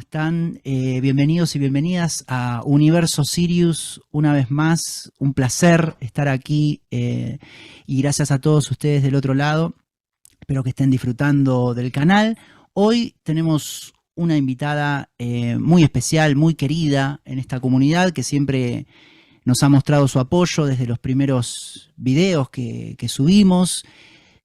están? Bienvenidos y bienvenidas a Universo Sirius. Una vez más, un placer estar aquí y gracias a todos ustedes del otro lado. Espero que estén disfrutando del canal. Hoy tenemos una invitada muy especial, muy querida en esta comunidad que siempre nos ha mostrado su apoyo desde los primeros videos que subimos.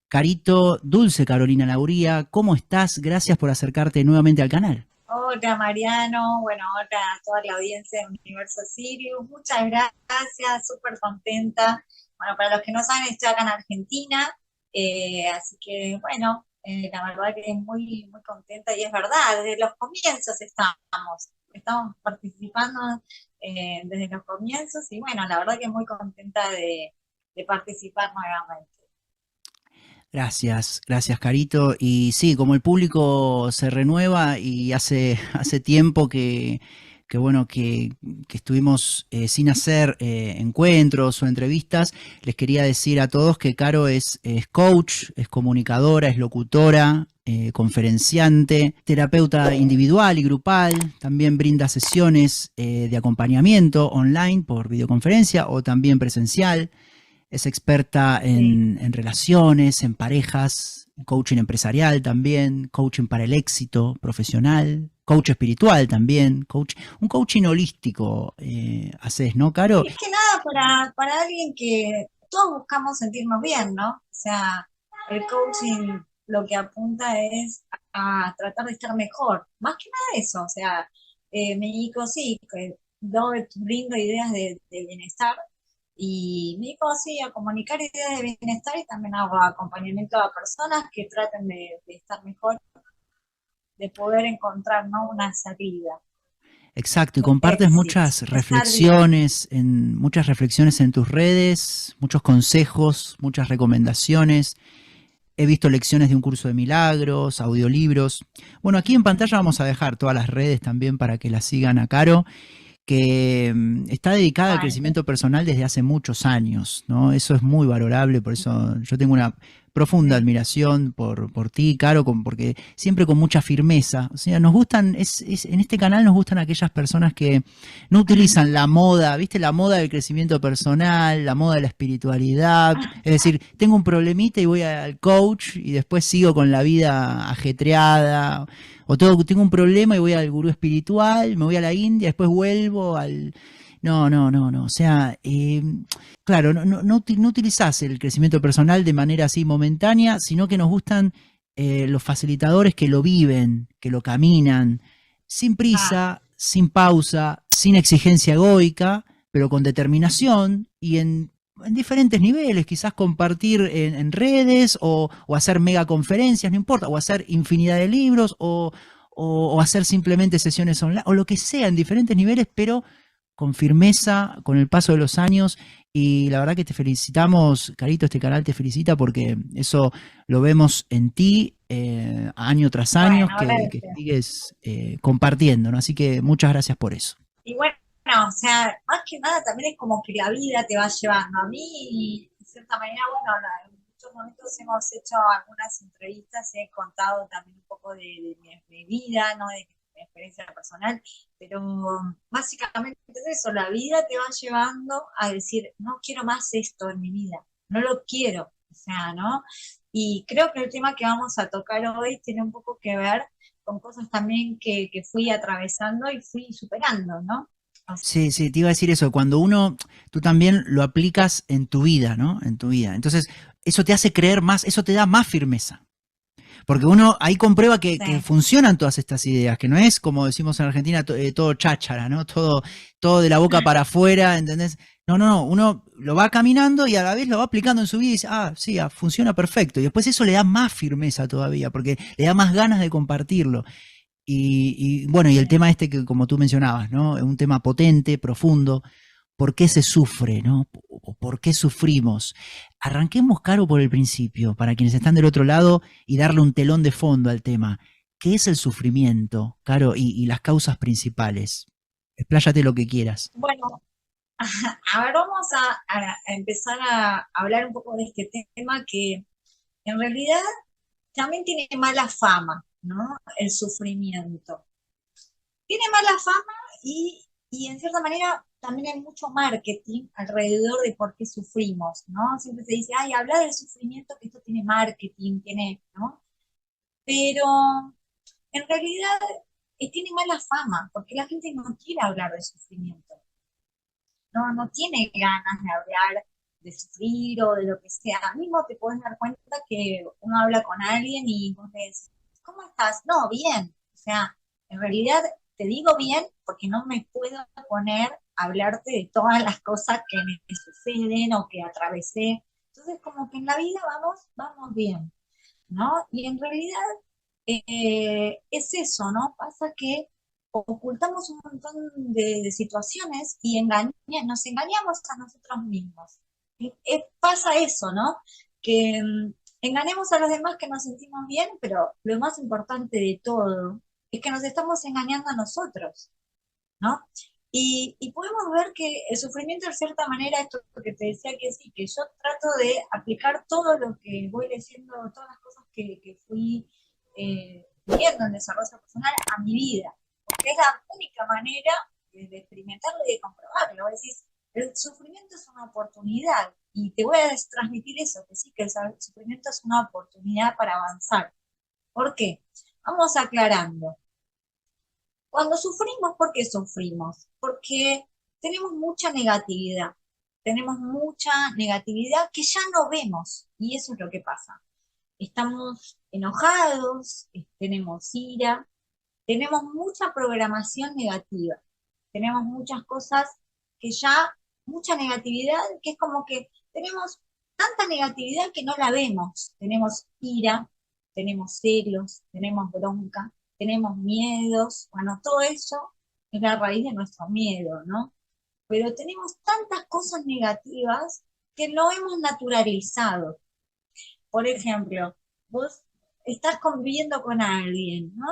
Carito, Dulce Carolina Lauría, ¿cómo estás? Gracias por acercarte nuevamente al canal. Hola Mariano, bueno, hola a toda la audiencia de Universo Sirius, muchas gracias, súper contenta. Bueno, para los que no saben, estoy acá en Argentina, así que bueno, la verdad que muy, muy contenta y es verdad, desde los comienzos estamos participando desde los comienzos y bueno, la verdad que muy contenta de participar nuevamente. Gracias, gracias Carito. Y sí, como el público se renueva y hace tiempo que bueno, que estuvimos sin hacer encuentros o entrevistas, les quería decir a todos que Caro es coach, es comunicadora, es locutora, conferenciante, terapeuta individual y grupal, también brinda sesiones de acompañamiento online por videoconferencia o también presencial. Es experta Sí. en relaciones, en parejas, en coaching empresarial también, coaching para el éxito profesional, coach espiritual también, un coaching holístico haces, ¿no, Caro? Y es que nada, para alguien que todos buscamos sentirnos bien, ¿no? O sea, el coaching lo que apunta es a tratar de estar mejor. Más que nada eso, o sea, me dedico, sí, que brindo ideas de bienestar y me dedico, sí, a comunicar ideas de bienestar y también hago acompañamiento a personas que traten de estar mejor, de poder encontrar, ¿no? Una salida, Exacto, y un compartes exit, estar bien. muchas reflexiones en tus redes, muchos consejos, muchas recomendaciones. He visto lecciones de un curso de milagros, audiolibros. Bueno, aquí en pantalla vamos a dejar todas las redes también para que la sigan a Caro, que está dedicada al Bueno, crecimiento personal desde hace muchos años, ¿no? Eso es muy valorable, por eso yo tengo una profunda sí. admiración por ti, Caro, porque siempre con mucha firmeza. O sea, nos gustan, en este canal nos gustan aquellas personas que no utilizan la moda, ¿viste? La moda del crecimiento personal, la moda de la espiritualidad. Es decir, tengo un problemita y voy al coach y después sigo con la vida ajetreada, o tengo un problema y voy al gurú espiritual, me voy a la India, después vuelvo al... No, no, no, no. O sea, claro, no utilizás el crecimiento personal de manera así momentánea, sino que nos gustan los facilitadores que lo viven, que lo caminan, sin Ah, prisa, sin pausa, sin exigencia egoica, pero con determinación y en diferentes niveles, quizás compartir en redes o hacer mega conferencias, no importa, o hacer infinidad de libros o hacer simplemente sesiones online, o lo que sea, en diferentes niveles, pero con firmeza, con el paso de los años. Y la verdad que te felicitamos, Carito, este canal te felicita porque eso lo vemos en ti año tras año, bueno, que gracias. sigues compartiendo, ¿no? Así que muchas gracias por eso. Y bueno, o sea, más que nada también es como que la vida te va llevando. A mí, de cierta manera, bueno, en muchos momentos hemos hecho algunas entrevistas y he contado también un poco de mi vida, ¿no? De mi experiencia personal, pero básicamente es eso, la vida te va llevando a decir, no quiero más esto en mi vida, no lo quiero, o sea, ¿no? Y creo que el tema que vamos a tocar hoy tiene un poco que ver con cosas también que fui atravesando y fui superando, ¿no? Así Sí, sí, te iba a decir eso, cuando tú también lo aplicas en tu vida, ¿no? En tu vida. Entonces, eso te hace creer más, eso te da más firmeza. Porque uno ahí comprueba que sí, funcionan todas estas ideas, que no es como decimos en Argentina, todo cháchara, ¿no? Todo de la boca para afuera, ¿entendés? No, no, no, uno lo va caminando y a la vez lo va aplicando en su vida y dice, ah, sí, funciona perfecto. Y después eso le da más firmeza todavía, porque le da más ganas de compartirlo. Y bueno, y el sí. tema este que como tú mencionabas, ¿no? Es un tema potente, profundo. ¿Por qué se sufre, no? ¿Por qué sufrimos? Arranquemos, Caro, por el principio, para quienes están del otro lado y darle un telón de fondo al tema. ¿Qué es el sufrimiento, Caro, y las causas principales? Expláyate lo que quieras. Bueno, a ver, vamos a empezar a hablar un poco de este tema que en realidad también tiene mala fama, ¿no? El sufrimiento. tiene mala fama y en cierta manera también hay mucho marketing alrededor de por qué sufrimos, ¿no? Siempre se dice, ay, habla del sufrimiento, que esto tiene marketing, tiene, ¿no? Pero en realidad tiene mala fama, porque la gente no quiere hablar de sufrimiento, no tiene ganas de hablar de sufrir o de lo que sea. Mismo te puedes dar cuenta que uno habla con alguien y vos le decís, ¿cómo estás? No, bien. O sea, en realidad te digo bien porque no me puedo poner a hablarte de todas las cosas que me suceden o que atravesé. Entonces, como que en la vida vamos bien, ¿no? Y en realidad es eso, ¿no? Pasa que ocultamos un montón de situaciones y nos engañamos a nosotros mismos. Pasa eso, ¿no? Que engañemos a los demás que nos sentimos bien, pero lo más importante de todo es que nos estamos engañando a nosotros, ¿no? Y podemos ver que el sufrimiento, de cierta manera, esto que te decía que sí, que yo trato de aplicar todo lo que voy leyendo, todas las cosas que fui viendo en desarrollo personal a mi vida, porque es la única manera de experimentarlo y de comprobarlo. Es decir, el sufrimiento es una oportunidad y te voy a transmitir eso, que sí, que el sufrimiento es una oportunidad para avanzar. ¿Por qué? Vamos aclarando. Cuando sufrimos, ¿por qué sufrimos? Porque tenemos mucha negatividad que ya no vemos, y eso es lo que pasa. Estamos enojados, tenemos ira, tenemos mucha programación negativa, tenemos muchas cosas que ya, mucha negatividad, que es como que tenemos tanta negatividad que no la vemos. Tenemos ira, tenemos celos, tenemos bronca, tenemos miedos, bueno, todo eso es la raíz de nuestro miedo, ¿no? Pero tenemos tantas cosas negativas que lo hemos naturalizado. Por ejemplo, vos estás conviviendo con alguien, ¿no?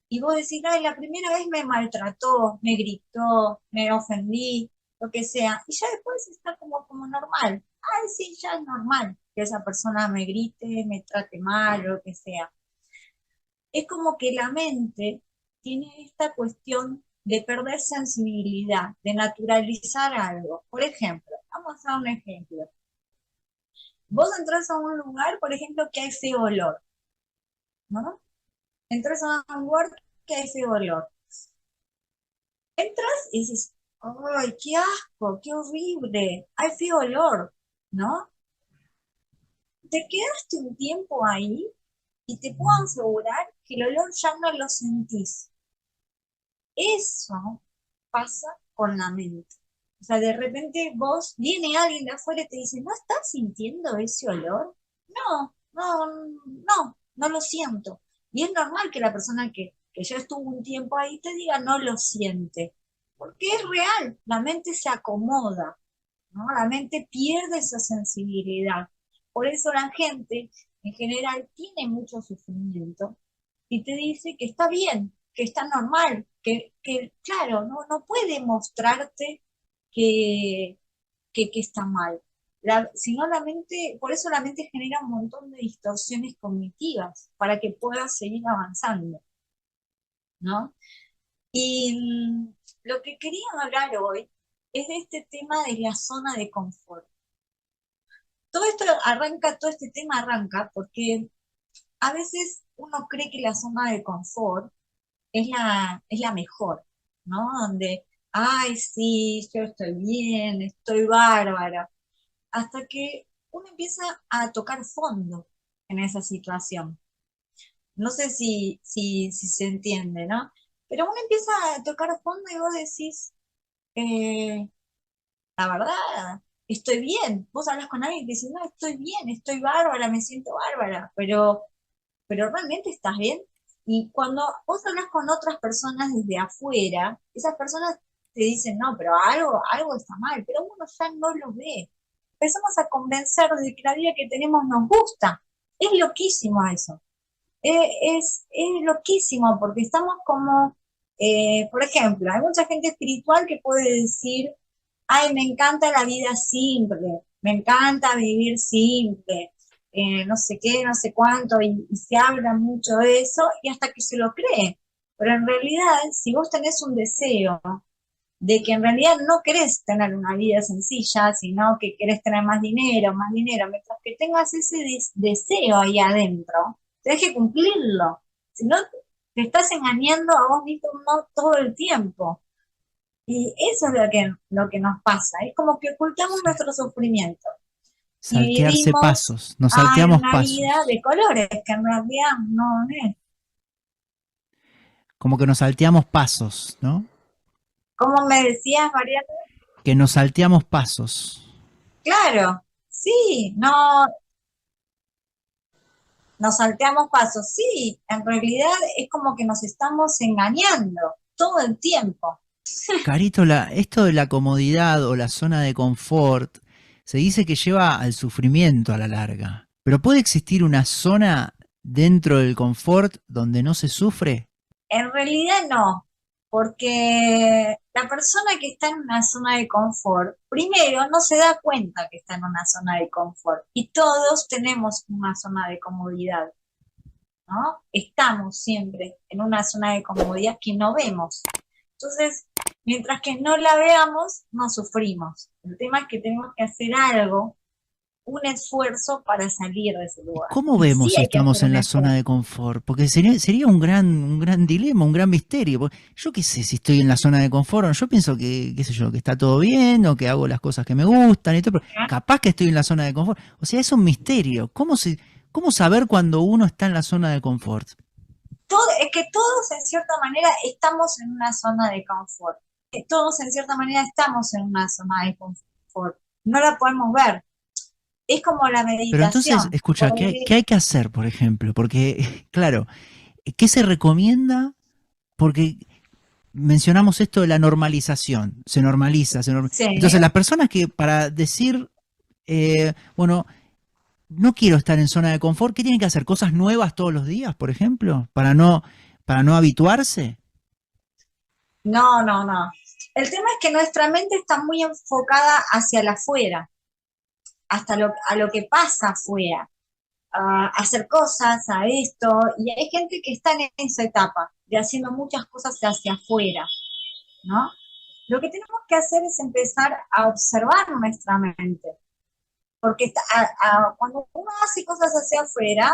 Y vos decís, ay, la primera vez me maltrató, me gritó, me ofendí, lo que sea. Y ya después está como normal. Ay, sí, ya es normal que esa persona me grite, me trate mal, lo que sea. Es como que la mente tiene esta cuestión de perder sensibilidad, de naturalizar algo. Por ejemplo, vamos a dar un ejemplo. Vos entras a un lugar, por ejemplo, que hay feo olor, ¿no? Entras a un lugar que hay feo olor. Entras y dices, ¡ay, qué asco, qué horrible! Hay feo olor, ¿no? Te quedaste un tiempo ahí y te puedo asegurar que el olor ya no lo sentís. Eso pasa con la mente. O sea, de repente viene alguien de afuera y te dice, ¿no estás sintiendo ese olor? No lo siento. Y es normal que la persona que ya estuvo un tiempo ahí te diga, no lo siente. Porque es real, la mente se acomoda, ¿no? La mente pierde esa sensibilidad. Por eso la gente en general tiene mucho sufrimiento y te dice que está bien, que está normal, que claro, no puede mostrarte que, que está mal. Sino la mente, por eso la mente genera un montón de distorsiones cognitivas para que puedas seguir avanzando, ¿no? Y lo que quería hablar hoy es de este tema de la zona de confort. Todo este tema arranca porque a veces uno cree que la zona de confort es la mejor, ¿no? Donde, ay, sí, yo estoy bien, estoy bárbara, hasta que uno empieza a tocar fondo en esa situación. No sé si se entiende, ¿no? Pero uno empieza a tocar fondo y vos decís, eh, la verdad, estoy bien. Vos hablas con alguien y te dice, no, estoy bien, estoy bárbara, me siento bárbara, pero realmente estás bien. Y cuando vos hablas con otras personas desde afuera, esas personas te dicen, no, pero algo está mal, pero uno ya no lo ve. Empezamos a convencer de que la vida que tenemos nos gusta. Es loquísimo eso. Es loquísimo porque estamos como, por ejemplo, hay mucha gente espiritual que puede decir, ay, me encanta la vida simple, me encanta vivir simple, no sé qué, no sé cuánto, y se habla mucho de eso, y hasta que se lo cree. Pero en realidad, si vos tenés un deseo de que en realidad no querés tener una vida sencilla, sino que querés tener más dinero, mientras que tengas ese deseo ahí adentro, tenés que cumplirlo. Si no, te estás engañando a vos mismo todo el tiempo. Y eso es lo que nos pasa. Es como que ocultamos Sí. nuestro sufrimiento y Saltearse vivimos pasos, nos salteamos una vida pasos. de colores, que en realidad no es. Como que nos salteamos pasos, ¿no? Como me decías, Mariana, Que nos salteamos pasos. claro, sí, no, nos salteamos pasos, sí, en realidad es como que nos estamos engañando todo el tiempo. Carito, esto de la comodidad o la zona de confort se dice que lleva al sufrimiento a la larga. Pero ¿puede existir una zona dentro del confort donde no se sufre? En realidad no, porque la persona que está en una zona de confort, primero no se da cuenta que está en una zona de confort y todos tenemos una zona de comodidad, ¿no? Estamos siempre en una zona de comodidad que no vemos. Entonces, mientras que no la veamos, no sufrimos. El tema es que tenemos que hacer algo, un esfuerzo para salir de ese ¿Y lugar. cómo Y vemos sí si hay que hacer estamos en un la zona esfuerzo. de confort? Porque sería un gran dilema, un gran misterio. Porque yo qué sé si estoy en la zona de confort o no. Yo pienso que, qué sé yo, que está todo bien o que hago las cosas que me gustan y todo, pero capaz que estoy en la zona de confort. O sea, es un misterio. ¿Cómo saber cuando uno está en la zona de confort? Es que todos en cierta manera estamos en una zona de confort. Todos en cierta manera estamos en una zona de confort. No la podemos ver. Es como la Pero entonces, meditación. escucha, qué hay que hacer, por ejemplo? Porque, claro, ¿qué se recomienda? Porque mencionamos esto de la normalización, se normaliza, Sí. entonces las personas que para decir, bueno, no quiero estar en zona de confort, ¿qué tienen que hacer? ¿Cosas nuevas todos los días, por ejemplo? Para no habituarse. No, no, no. El tema es que nuestra mente está muy enfocada hacia el afuera, a lo que pasa afuera, a hacer cosas, a esto, y hay gente que está en esa etapa de haciendo muchas cosas hacia afuera, ¿no? Lo que tenemos que hacer es empezar a observar nuestra mente, porque cuando uno hace cosas hacia afuera,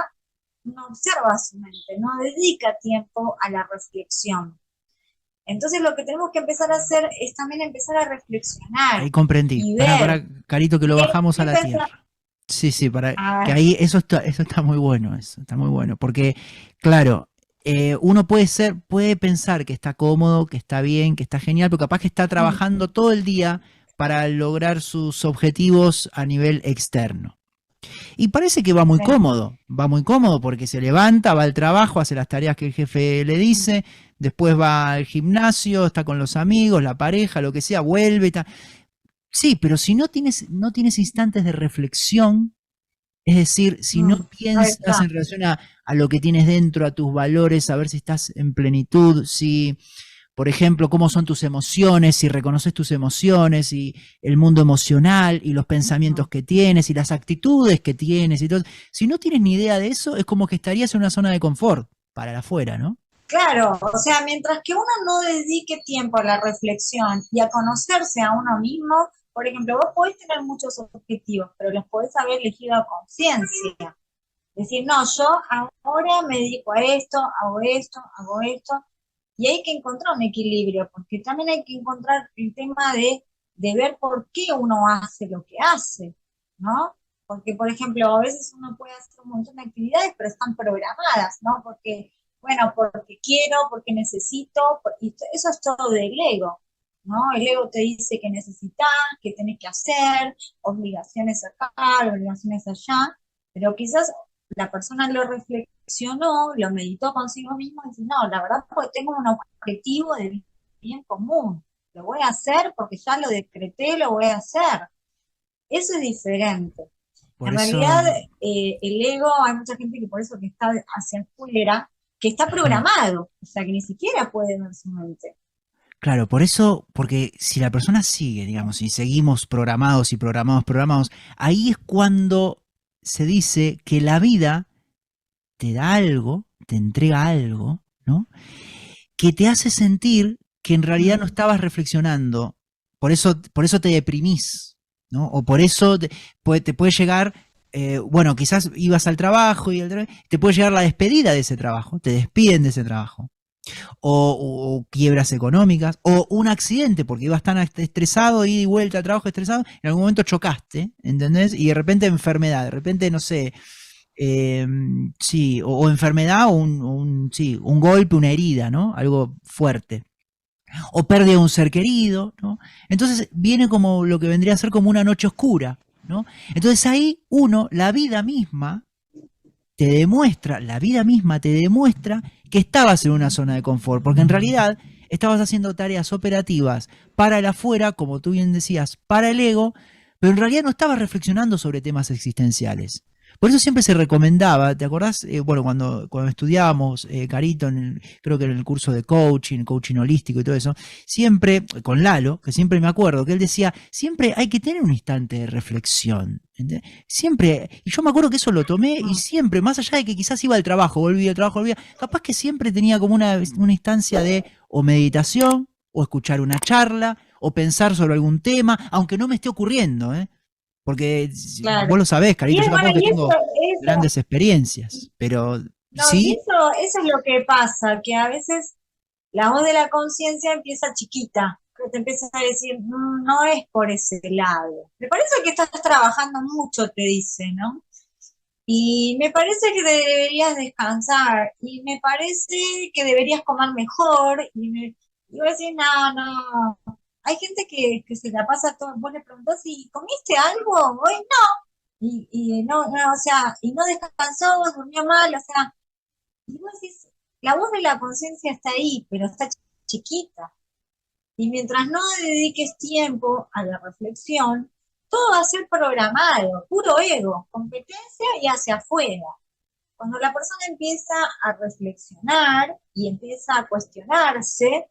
no observa su mente, no dedica tiempo a la reflexión. Entonces lo que tenemos que empezar a hacer es también empezar a reflexionar Ahí comprendí. y ver Carito, que lo qué bajamos a la empezar tierra. Sí, sí, que a... ahí eso está muy bueno, eso está muy bueno. Porque, claro, uno puede pensar que está cómodo, que está bien, que está genial, pero capaz que está trabajando todo el día para lograr sus objetivos a nivel externo. Y parece que va muy cómodo porque se levanta, va al trabajo, hace las tareas que el jefe le dice, después va al gimnasio, está con los amigos, la pareja, lo que sea, vuelve y tal. Sí, pero si no tienes instantes de reflexión, es decir, si no Ahí piensas está. en relación a lo que tienes dentro, a tus valores, a ver si estás en plenitud, si, por ejemplo, cómo son tus emociones, si reconoces tus emociones y el mundo emocional y los pensamientos que tienes y las actitudes que tienes y todo. Si no tienes ni idea de eso, es como que estarías en una zona de confort para el afuera, ¿no? Claro, o sea, mientras que uno no dedique tiempo a la reflexión y a conocerse a uno mismo, por ejemplo, vos podés tener muchos objetivos, pero los podés haber elegido a conciencia. Decir, no, yo ahora me dedico a esto, hago esto, y hay que encontrar un equilibrio, porque también hay que encontrar el tema de ver por qué uno hace lo que hace, ¿no? Porque, por ejemplo, a veces uno puede hacer un montón de actividades, pero están programadas, ¿no? Porque, bueno, porque quiero, porque necesito, y eso es todo del ego, ¿no? El ego te dice que necesitas, que tenés que hacer, obligaciones acá, obligaciones allá, pero quizás la persona lo reflexionó, lo meditó consigo mismo y dice, no, la verdad porque tengo un objetivo de bien común, lo voy a hacer porque ya lo decreté, lo voy a hacer. Eso es diferente. Por En realidad, eso, el ego, hay mucha gente que por eso que está hacia afuera, que está ajá. programado, o sea, que ni siquiera puede ver su mente. Claro, por eso, porque si la persona sigue, digamos, y seguimos programados y programados, ahí es cuando se dice que la vida te da algo, te entrega algo, ¿no? que te hace sentir que en realidad no Mm. estabas reflexionando. Por eso te deprimís, ¿no? O por eso te puede llegar, bueno, quizás ibas al trabajo y te puede llegar la despedida de ese trabajo, te despiden de ese trabajo. O quiebras económicas, o un accidente, porque ibas tan estresado, ida y vuelta al trabajo estresado, en algún momento chocaste, ¿entendés? Y de repente enfermedad, de repente, no sé, sí, o enfermedad o sí, un golpe, una herida, ¿no? Algo fuerte. O pérdida de un ser querido, ¿no? Entonces viene como lo que vendría a ser como una noche oscura, ¿no? Entonces ahí la vida misma, la vida misma te demuestra que estabas en una zona de confort, porque en realidad estabas haciendo tareas operativas para el afuera, como tú bien decías, para el ego, pero en realidad no estabas reflexionando sobre temas existenciales. Por eso siempre se recomendaba, ¿te acordás? Bueno, cuando estudiábamos, Carito, creo que en el curso de coaching holístico y todo eso, siempre, con Lalo, que siempre me acuerdo, que él decía, siempre hay que tener un instante de reflexión. ¿Entendés? Siempre, y yo me acuerdo que eso lo tomé y siempre, más allá de que quizás iba al trabajo, volvía al trabajo, volvía, capaz que siempre tenía como una instancia de o meditación, o escuchar una charla, o pensar sobre algún tema, aunque no me esté ocurriendo, ¿eh? Porque Claro. vos lo sabés, Carito, yo Bueno, tampoco que y tengo eso, grandes experiencias, pero no, y sí, eso es lo que pasa, que a veces la voz de la conciencia empieza chiquita, que te empieza a decir, "Mm, no es por ese lado. Me parece que estás trabajando mucho, te dice, ¿no? Y me parece que deberías descansar, y me parece que deberías comer mejor, y voy a decir, no, no. Hay gente que se la pasa todo, vos le preguntás si comiste algo, hoy no, y no, no, o sea, y no descansó, durmió mal, o sea, y vos decís, la voz de la conciencia está ahí, pero está chiquita. Y mientras no dediques tiempo a la reflexión, todo va a ser programado, puro ego, competencia y hacia afuera. Cuando la persona empieza a reflexionar y empieza a cuestionarse,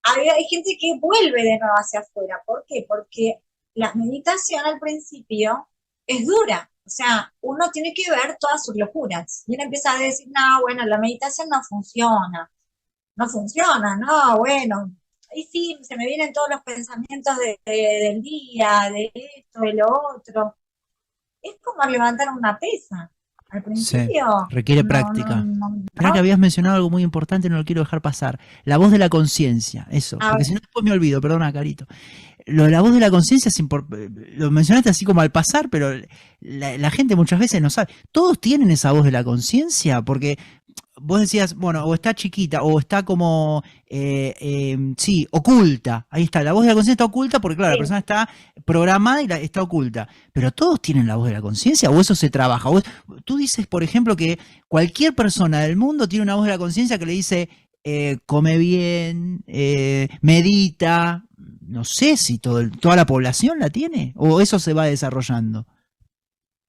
hay gente que vuelve de nuevo hacia afuera. ¿Por qué? Porque la meditación al principio es dura. O sea, uno tiene que ver todas sus locuras. Y uno empieza a decir, no, bueno, la meditación no funciona. No funciona, no, bueno. Y sí, se me vienen todos los pensamientos del día, de esto, de lo otro. Es como levantar una pesa. Al sí, principio, requiere no, no, práctica. no, Esperá que no. habías mencionado algo muy importante, no lo quiero dejar pasar. La voz de la conciencia, eso, A porque ver, si no después me olvido, perdona, Carito. Lo de la voz de la conciencia lo mencionaste así como al pasar, pero la gente muchas veces no sabe. Todos tienen esa voz de la conciencia, porque vos decías, bueno, o está chiquita, o está como, sí, oculta. Ahí está, la voz de la conciencia está oculta porque, claro, la sí. persona está programada y está oculta. Pero todos tienen la voz de la conciencia, o eso se trabaja. Tú dices, por ejemplo, que cualquier persona del mundo tiene una voz de la conciencia que le dice, come bien, medita. No sé si toda la población la tiene, o eso se va desarrollando.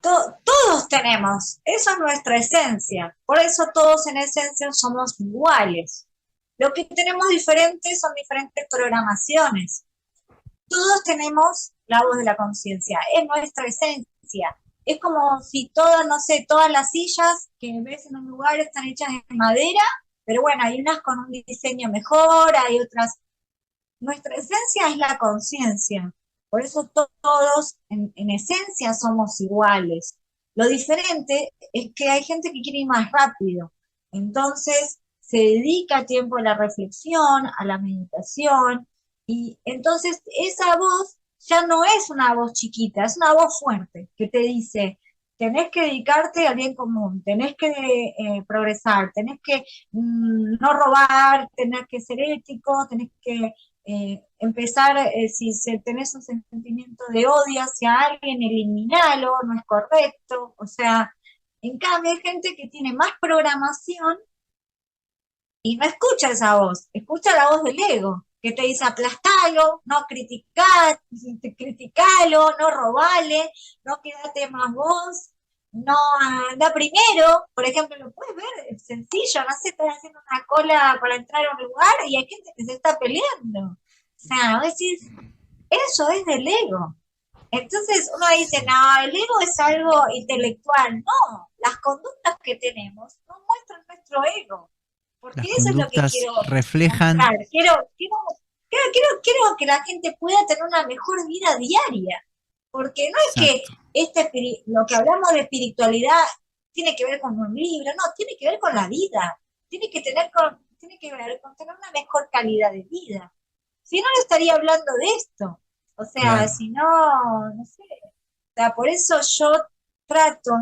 Todos tenemos, eso es nuestra esencia, por eso todos en esencia somos iguales. Lo que tenemos diferentes son diferentes programaciones. Todos tenemos la voz de la conciencia, es nuestra esencia. Es como si todas, no sé, todas las sillas que ves en un lugar están hechas de madera, pero bueno, hay unas con un diseño mejor, hay otras. Nuestra esencia es la conciencia. Por eso todos en esencia somos iguales. Lo diferente es que hay gente que quiere ir más rápido. Entonces se dedica tiempo a la reflexión, a la meditación, y entonces esa voz ya no es una voz chiquita, es una voz fuerte que te dice, tenés que dedicarte al bien común, tenés que progresar, tenés que no robar, tenés que ser ético, tenés que empezar, si tenés un sentimiento de odio hacia alguien, eliminarlo, no es correcto. O sea, en cambio hay gente que tiene más programación y no escucha esa voz, escucha la voz del ego, que te dice aplastalo, no criticalo, no robale, no quédate más vos, no anda primero. Por ejemplo, lo puedes ver, es sencillo, no sé, estás haciendo una cola para entrar a un lugar y hay gente que se está peleando. O sea, vos decís, eso es del ego. Entonces uno dice, Sí. no, el ego es algo intelectual. No, las conductas que tenemos no muestran nuestro ego. porque Las eso es lo que conductas quiero reflejan, mostrar. Quiero que la gente pueda tener una mejor vida diaria, porque no es que exacto, lo que hablamos de espiritualidad tiene que ver con un libro, no, tiene que ver con la vida, tiene que ver con tener una mejor calidad de vida. Si no, no estaría hablando de esto. O sea, claro. si no, no sé. O sea, por eso yo trato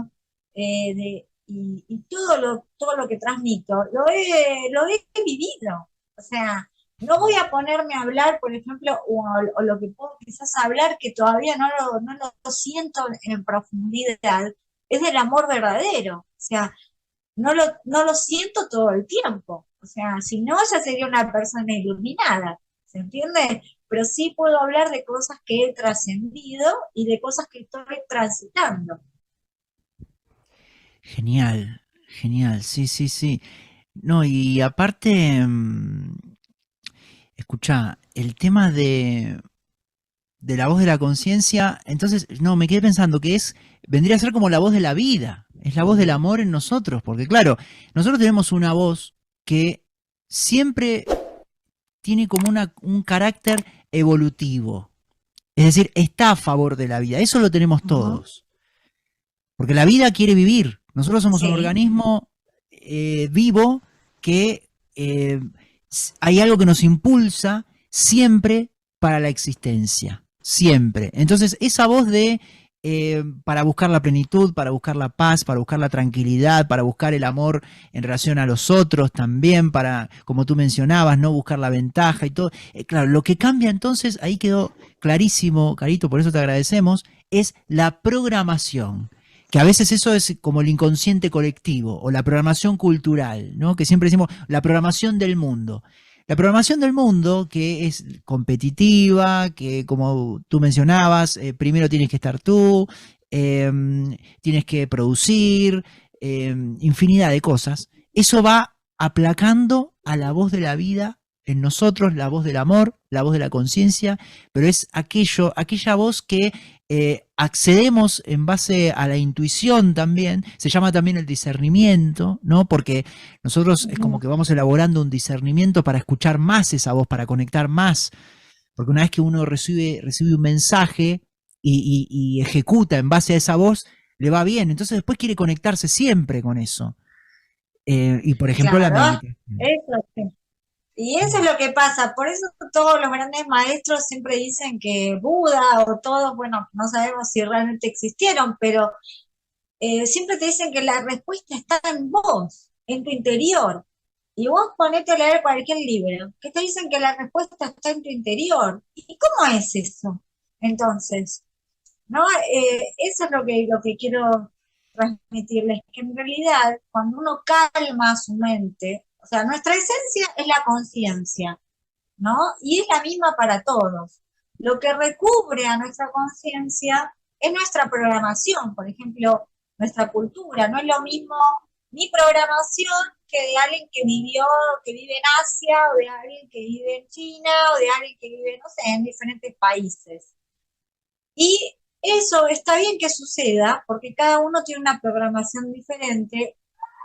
y todo lo que transmito, lo he vivido. O sea, no voy a ponerme a hablar, por ejemplo, o lo que puedo quizás hablar que todavía no lo siento en profundidad, es del amor verdadero. O sea, no lo siento todo el tiempo. O sea, si no, ya sería una persona iluminada. ¿Se entiende? Pero sí puedo hablar de cosas que he trascendido y de cosas que estoy transitando. Genial, genial, sí, sí, sí. No, y aparte, escucha, el tema de la voz de la conciencia, entonces, no, me quedé pensando que vendría a ser como la voz de la vida, es la voz del amor en nosotros, porque claro, nosotros tenemos una voz que siempre tiene como un carácter evolutivo, es decir, está a favor de la vida, eso lo tenemos Ujú. todos, porque la vida quiere vivir, nosotros somos un Sí, organismo vivo que hay algo que nos impulsa siempre para la existencia, siempre. Entonces, esa voz de para buscar la plenitud, para buscar la paz, para buscar la tranquilidad, para buscar el amor en relación a los otros también, para, como tú mencionabas, no buscar la ventaja y todo. Claro, lo que cambia entonces, ahí quedó clarísimo, Carito, por eso te agradecemos, es la programación, que a veces eso es como el inconsciente colectivo o la programación cultural, ¿no? Que siempre decimos la programación del mundo. La programación del mundo, que es competitiva, que como tú mencionabas, primero tienes que estar tú, eh, tienes que producir, infinidad de cosas, eso va aplacando a la voz de la vida en nosotros, la voz del amor, la voz de la conciencia, pero es aquella voz que accedemos en base a la intuición también, se llama también el discernimiento, ¿no? Porque nosotros es como ujú, que vamos elaborando un discernimiento para escuchar más esa voz, para conectar más, porque una vez que uno recibe un mensaje y ejecuta en base a esa voz, le va bien, entonces después quiere conectarse siempre con eso. Y por ejemplo la claro, meditación. eso sí. Y eso es lo que pasa, por eso todos los grandes maestros siempre dicen que Buda o todos, bueno, no sabemos si realmente existieron, pero siempre te dicen que la respuesta está en vos, en tu interior. Y vos ponete a leer cualquier libro, que te dicen que la respuesta está en tu interior. ¿Y cómo es eso? Entonces, ¿no? Eso es lo que quiero transmitirles, que en realidad cuando uno calma su mente, o sea, nuestra esencia es la conciencia, ¿no? Y es la misma para todos. Lo que recubre a nuestra conciencia es nuestra programación, por ejemplo, nuestra cultura. No es lo mismo mi programación que de alguien que vive en Asia, o de alguien que vive en China, o de alguien que vive, no sé, en diferentes países. Y eso está bien que suceda, porque cada uno tiene una programación diferente,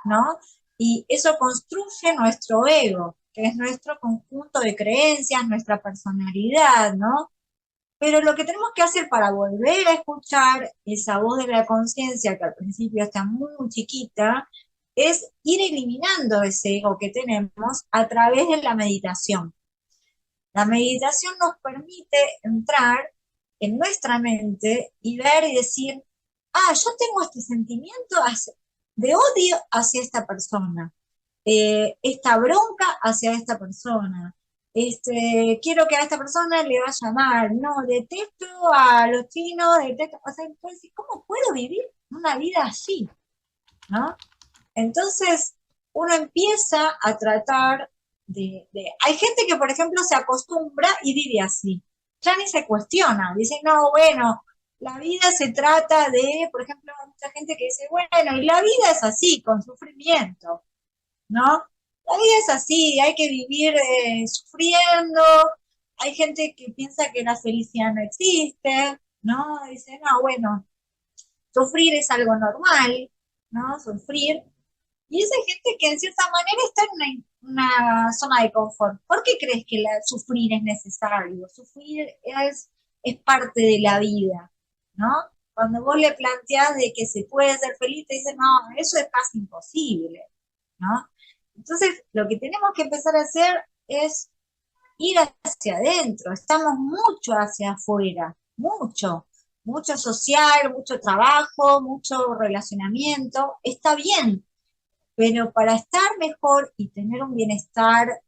¿no? Y eso construye nuestro ego, que es nuestro conjunto de creencias, nuestra personalidad, ¿no? Pero lo que tenemos que hacer para volver a escuchar esa voz de la conciencia, que al principio está muy, muy chiquita, es ir eliminando ese ego que tenemos a través de la meditación. La meditación nos permite entrar en nuestra mente y ver y decir, ah, yo tengo este sentimiento de odio hacia esta persona, esta bronca hacia esta persona, quiero que a esta persona le vaya mal, no, detesto a los chinos, detesto, o sea, entonces, ¿cómo puedo vivir una vida así? ¿No? Entonces, uno empieza a tratar Hay gente que, por ejemplo, se acostumbra y vive así. Ya ni se cuestiona. Dice, no, bueno, la vida se trata de, por ejemplo, hay mucha gente que dice, bueno, y la vida es así, con sufrimiento, ¿no? La vida es así, hay que vivir sufriendo. Hay gente que piensa que la felicidad no existe, ¿no? Dice, no, bueno, sufrir es algo normal, ¿no? Sufrir. Y esa gente que en cierta manera está en una zona de confort. ¿Por qué crees que sufrir es necesario? Sufrir es parte de la vida, ¿no? Cuando vos le planteás de que se puede ser feliz, te dicen, no, eso es casi imposible, ¿no? Entonces, lo que tenemos que empezar a hacer es ir hacia adentro. Estamos mucho hacia afuera, mucho, mucho social, mucho trabajo, mucho relacionamiento. Está bien, pero para estar mejor y tener un bienestar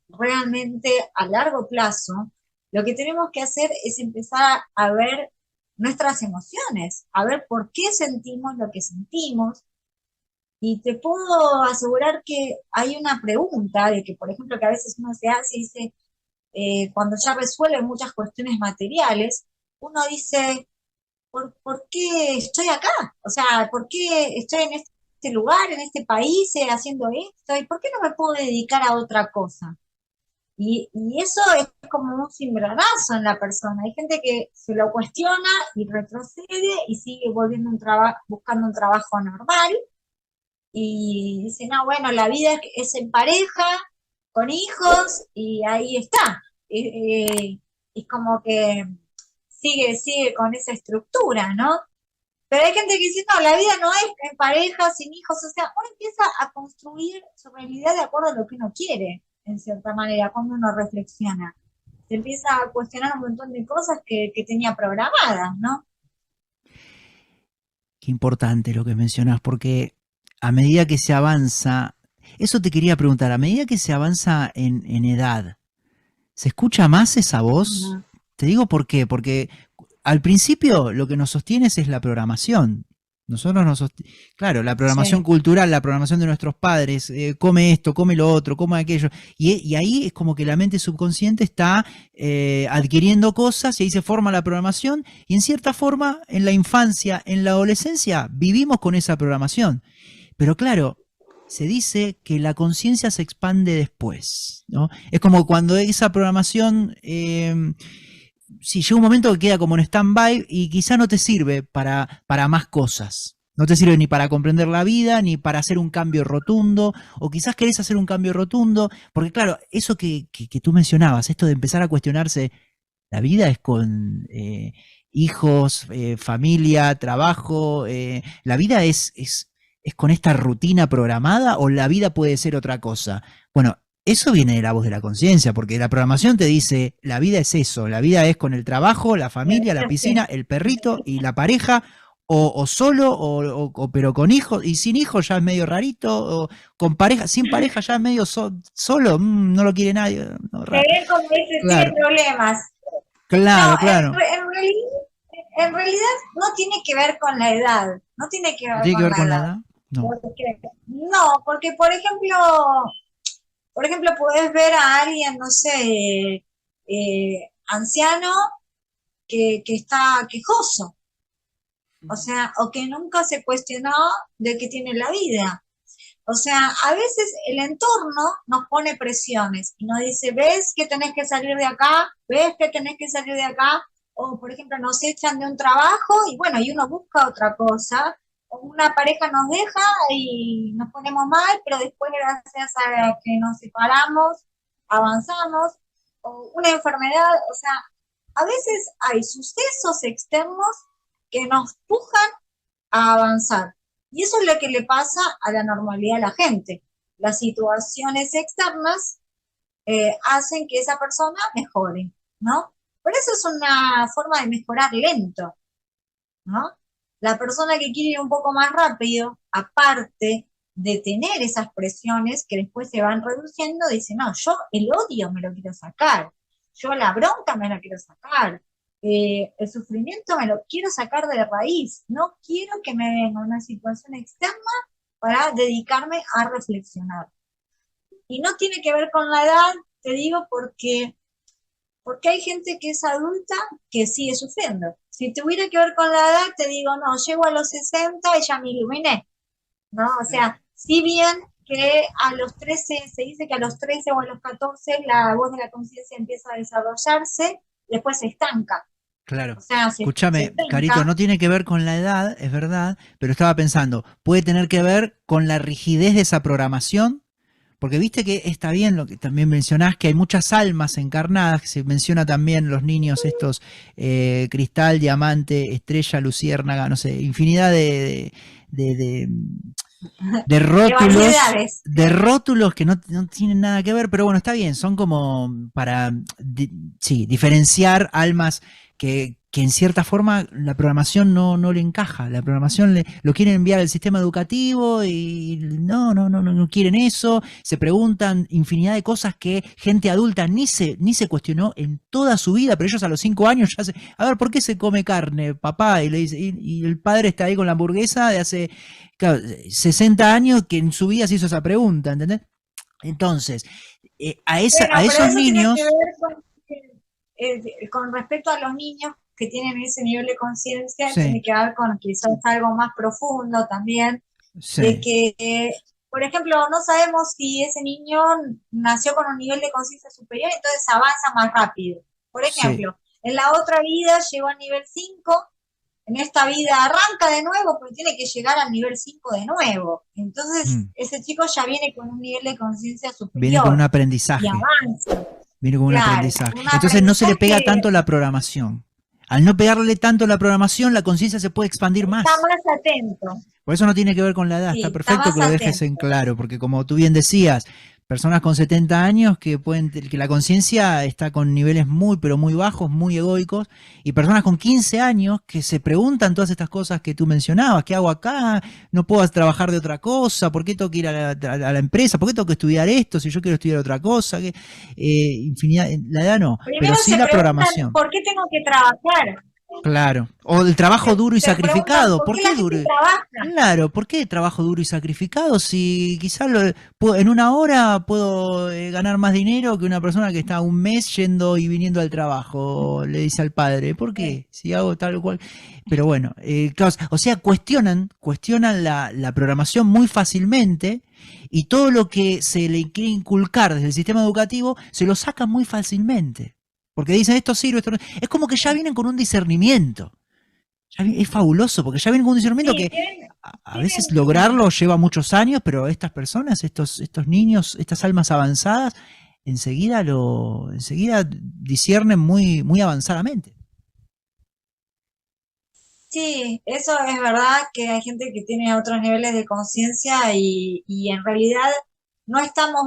realmente a largo plazo, lo que tenemos que hacer es empezar a ver nuestras emociones, a ver por qué sentimos lo que sentimos. Y te puedo asegurar que hay una pregunta de que, por ejemplo, que a veces uno se hace y dice, cuando ya resuelve muchas cuestiones materiales, uno dice, ¿por qué estoy acá? O sea, ¿por qué estoy en este lugar, en este país, haciendo esto? ¿Y por qué no me puedo dedicar a otra cosa? Y eso es como un cimbronazo en la persona. Hay gente que se lo cuestiona y retrocede y sigue volviendo buscando un trabajo normal y dice, no, bueno, la vida es en pareja, con hijos y ahí está. Es como que sigue con esa estructura, ¿no? Pero hay gente que dice, no, la vida no es en pareja, sin hijos, o sea, uno empieza a construir su realidad de acuerdo a lo que uno quiere, en cierta manera, cuando uno reflexiona. Se empieza a cuestionar un montón de cosas que tenía programadas, ¿no? Qué importante lo que mencionas, porque a medida que se avanza, eso te quería preguntar, a medida que se avanza en edad, ¿se escucha más esa voz? Ujú. Te digo por qué, porque al principio lo que nos sostiene es la programación. Nosotros claro, la programación Sí, cultural, la programación de nuestros padres, come esto, come lo otro, come aquello. Y ahí es como que la mente subconsciente está adquiriendo cosas y ahí se forma la programación. Y en cierta forma, en la infancia, en la adolescencia, vivimos con esa programación. Pero claro, se dice que la conciencia se expande después, ¿no? Es como cuando esa programación, si llega un momento que queda como en stand-by y quizá no te sirve para más cosas. No te sirve ni para comprender la vida, ni para hacer un cambio rotundo, o quizás querés hacer un cambio rotundo, porque claro, eso que tú mencionabas, esto de empezar a cuestionarse, la vida es con hijos, familia, trabajo, la vida es con esta rutina programada o la vida puede ser otra cosa. Bueno, eso viene de la voz de la conciencia, porque la programación te dice, la vida es eso, la vida es con el trabajo, la familia, la piscina, sí. el perrito y la pareja, o solo, pero con hijos, y sin hijos ya es medio rarito, o con pareja, sin pareja ya es medio solo, no lo quiere nadie, no, Se raro. ven como ese, tiene Claro, problemas. No, claro, claro. en realidad no tiene que ver con la edad, no tiene que ¿No ver tiene que con ver la con la edad. edad? No. No, porque por ejemplo, puedes ver a alguien, no sé, anciano que está quejoso, o sea, o que nunca se cuestionó de qué tiene la vida. O sea, a veces el entorno nos pone presiones y nos dice, ves que tenés que salir de acá, ves que tenés que salir de acá, o por ejemplo nos echan de un trabajo y bueno, y uno busca otra cosa, o una pareja nos deja y nos ponemos mal, pero después gracias a que nos separamos, avanzamos, o una enfermedad, o sea, a veces hay sucesos externos que nos pujan a avanzar. Y eso es lo que le pasa a la normalidad a la gente. Las situaciones externas hacen que esa persona mejore, ¿no? Pero eso es una forma de mejorar lento, ¿no? La persona que quiere ir un poco más rápido, aparte de tener esas presiones que después se van reduciendo, dice, no, yo el odio me lo quiero sacar, yo la bronca me la quiero sacar, el sufrimiento me lo quiero sacar de raíz, no quiero que me venga una situación externa para dedicarme a reflexionar. Y no tiene que ver con la edad, te digo, porque hay gente que es adulta que sigue sufriendo. Si tuviera que ver con la edad, te digo, no, llego a los 60 y ya me iluminé, ¿no? O sea, si bien que a los 13, se dice que a los 13 o a los 14 la voz de la conciencia empieza a desarrollarse, después se estanca. Claro. O sea, Escúchame, Carito, 70. no tiene que ver con la edad, es verdad, pero estaba pensando, puede tener que ver con la rigidez de esa programación, porque viste que está bien lo que también mencionás, que hay muchas almas encarnadas, que se menciona también los niños estos, cristal, diamante, estrella, luciérnaga, no sé, infinidad de, de, de De rótulos, variedades. de rótulos que no tienen nada que ver, pero bueno, está bien, son como para, sí, diferenciar almas que en cierta forma la programación no le encaja, la programación lo quieren enviar al sistema educativo y no quieren eso, se preguntan infinidad de cosas que gente adulta ni se cuestionó en toda su vida, pero ellos a los 5 años ya a ver, ¿por qué se come carne, papá? Y le dice, y el padre está ahí con la hamburguesa de hace, claro, 60 años que en su vida se hizo esa pregunta, ¿entendés? Entonces, Bueno, a pero esos eso tiene que niños, ver con respecto a los niños que tienen ese nivel de conciencia, tiene sí, que ver con quizás algo más profundo también, de sí, que, por ejemplo, no sabemos si ese niño nació con un nivel de conciencia superior, entonces avanza más rápido. Por sí, ejemplo, en la otra vida llegó al nivel 5, en esta vida arranca de nuevo, porque tiene que llegar al nivel 5 de nuevo. Entonces, mm, ese chico ya viene con un nivel de conciencia viene con un superior y aprendizaje. avanza. Viene con un Claro, aprendizaje. un Entonces no se le pega aprendizaje, tanto la programación. Al no pegarle tanto la programación, la conciencia se puede expandir está más. más atento, Por eso no tiene que ver con la edad. Está sí, está perfecto que más lo dejes en atento. claro, porque como tú bien decías, personas con 70 años que la conciencia está con niveles muy, pero muy bajos, muy egoicos, y personas con 15 años que se preguntan todas estas cosas que tú mencionabas. ¿Qué hago acá? ¿No puedo trabajar de otra cosa? ¿Por qué tengo que ir a la empresa? ¿Por qué tengo que estudiar esto si yo quiero estudiar otra cosa? Infinidad, la edad no, pero Primero sí se la preguntan, programación. ¿por qué tengo que trabajar? Claro. O el trabajo duro y Se preguntan, sacrificado. ¿por ¿Por qué la qué duro? gente trabaja? Claro, ¿por qué trabajo duro y sacrificado si quizás en una hora puedo ganar más dinero que una persona que está un mes yendo y viniendo al trabajo? Le dice al padre. ¿Por qué? Si hago tal cual. Pero bueno, claro, o sea, cuestionan la programación muy fácilmente y todo lo que se le quiere inculcar desde el sistema educativo se lo sacan muy fácilmente. Porque dicen esto sirve, esto no. Es como que ya vienen con un discernimiento. Es fabuloso, porque ya vienen con un discernimiento Sí, que a veces tienen, lograrlo lleva muchos años, pero estas personas, estos niños, estas almas avanzadas, enseguida disciernen muy avanzadamente. sí, eso es verdad que hay gente que tiene otros niveles de conciencia y en realidad no estamos,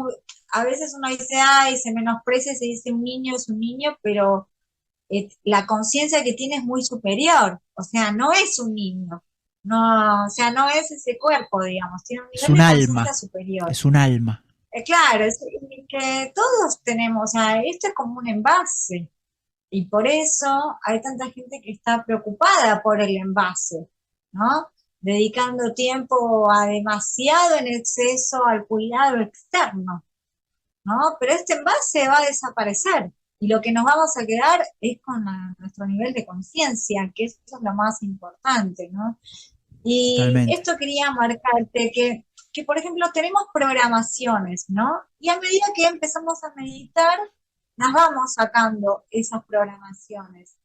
a veces uno dice, ay, se menosprecia, se dice un niño es un niño, pero la conciencia que tiene es muy superior, o sea, no es un niño, no, o sea, no es ese cuerpo, digamos, tiene un Es nivel un de conciencia alma, superior. es un alma. Claro, es que todos tenemos, o sea, esto es como un envase y por eso hay tanta gente que está preocupada por el envase, ¿no? Dedicando tiempo a demasiado en exceso al cuidado externo, ¿no? Pero este envase va a desaparecer y lo que nos vamos a quedar es con nuestro nivel de conciencia, que eso es lo más importante, ¿no? Y Totalmente. esto quería marcarte que, por ejemplo, tenemos programaciones, ¿no? Y a medida que empezamos a meditar, nos vamos sacando esas programaciones.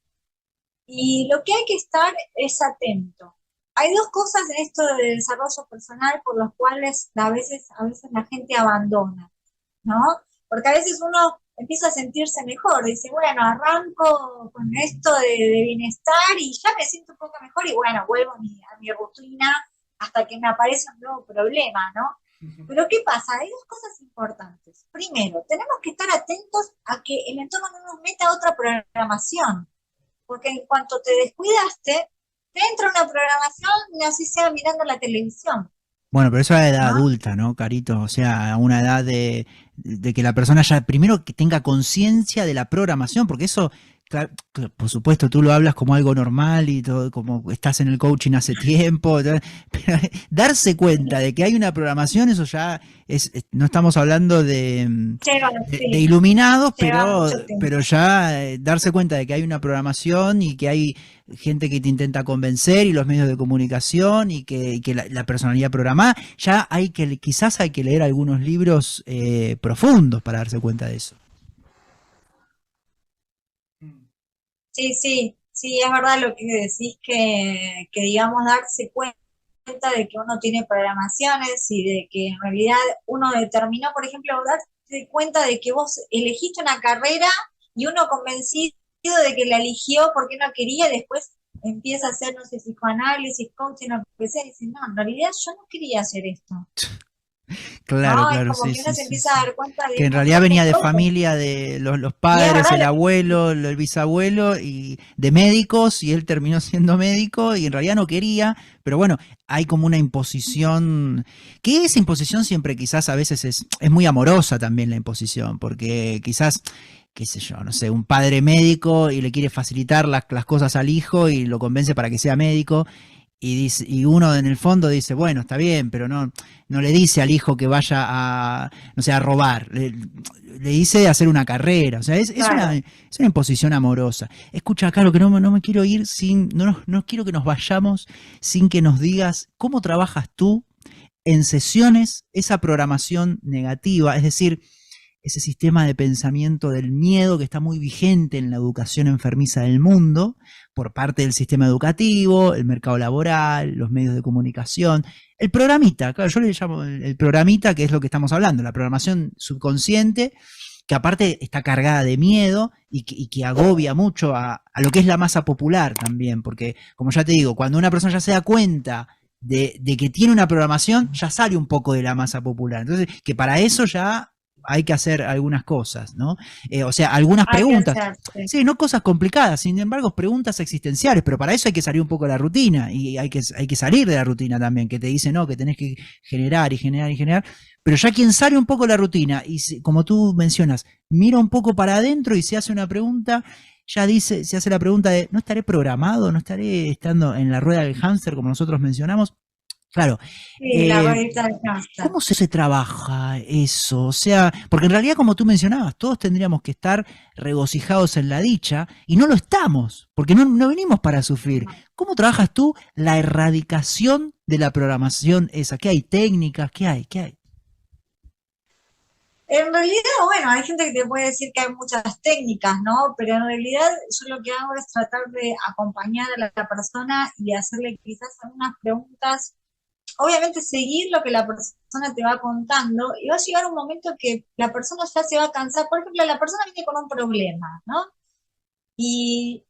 Y lo que hay que estar es atento. Hay dos cosas en esto del desarrollo personal por las cuales a veces la gente abandona, ¿no? Porque a veces uno empieza a sentirse mejor, dice, bueno, arranco con esto de bienestar y ya me siento un poco mejor y bueno, vuelvo a mi rutina hasta que me aparece un nuevo problema, ¿no? Pero ¿qué pasa? Hay dos cosas importantes. Primero, tenemos que estar atentos a que el entorno no nos meta otra programación, porque en cuanto te descuidaste, te entra una programación, así sea mirando la televisión, Bueno, pero eso a la edad ¿no? adulta, ¿no, Carito? O sea, a una edad de que la persona ya, primero que tenga conciencia de la programación, porque eso, por supuesto, tú lo hablas como algo normal y todo, como estás en el coaching hace tiempo, pero darse cuenta de que hay una programación, eso ya no estamos hablando Lleva, de sí, iluminados, lleva pero, mucho tiempo. pero ya darse cuenta de que hay una programación y que hay gente que te intenta convencer y los medios de comunicación y que la personalidad programada, ya quizás hay que leer algunos libros profundos para darse cuenta de eso. Sí, sí, sí, es verdad lo que decís que digamos, darse cuenta de que uno tiene programaciones y de que en realidad uno determinó, por ejemplo, darse cuenta de que vos elegiste una carrera y uno convencido de que la eligió porque no quería, y después empieza a hacer, no sé, psicoanálisis, coaching, lo que sea, y dice, no, en realidad yo no quería hacer esto, Claro, ¿no? Es claro, como sí, que uno sí, se sí, empieza a sí. dar cuenta de Que un en realidad montón de venía de cosas. familia de los Y es padres, verdad el lo que abuelo, el bisabuelo y de médicos y él terminó siendo médico y en realidad no quería, pero bueno, hay como una imposición, que esa imposición siempre quizás a veces es muy amorosa también la imposición, porque quizás, qué sé yo, no sé, un padre médico y le quiere facilitar las cosas al hijo y lo convence para que sea médico y, dice, y uno en el fondo dice, bueno, está bien, pero no le dice al hijo que vaya a, no sé, a robar, le dice hacer una carrera, o sea, claro. es una imposición amorosa. Escucha, Caro, que no me quiero ir sin, no quiero que nos vayamos sin que nos digas cómo trabajas tú en sesiones esa programación negativa, es decir, ese sistema de pensamiento del miedo que está muy vigente en la educación enfermiza del mundo, por parte del sistema educativo, el mercado laboral, los medios de comunicación, el programita, claro, yo le llamo el programita, que es lo que estamos hablando, la programación subconsciente, que aparte está cargada de miedo y que agobia mucho a lo que es la masa popular también, porque como ya te digo, cuando una persona ya se da cuenta de que tiene una programación, ya sale un poco de la masa popular. Entonces, que para eso ya hay que hacer algunas cosas, ¿no? O sea, algunas Hay que preguntas. hacerse. Sí, no cosas complicadas, sin embargo, preguntas existenciales, pero para eso hay que salir un poco de la rutina y hay que salir de la rutina también, que te dice, no, que tenés que generar y generar y generar, pero ya quien sale un poco de la rutina y como tú mencionas, mira un poco para adentro y se hace una pregunta, ya dice, se hace la pregunta de, ¿no estaré programado? ¿No estaré estando en la rueda del hámster como nosotros mencionamos? Claro, Sí, la eh, ruedita del hámster. ¿cómo se trabaja eso? O sea, porque en realidad, como tú mencionabas, todos tendríamos que estar regocijados en la dicha y no lo estamos, porque no venimos para sufrir. ¿Cómo trabajas tú la erradicación de la programación esa? ¿Qué hay? ¿Técnicas? ¿Qué hay? ¿Qué hay? En realidad, bueno, hay gente que te puede decir que hay muchas técnicas, ¿no? Pero en realidad yo lo que hago es tratar de acompañar a la persona y hacerle quizás algunas preguntas. Obviamente seguir lo que la persona te va contando y va a llegar un momento que la persona ya se va a cansar. Por ejemplo, la persona viene con un problema, ¿no? Y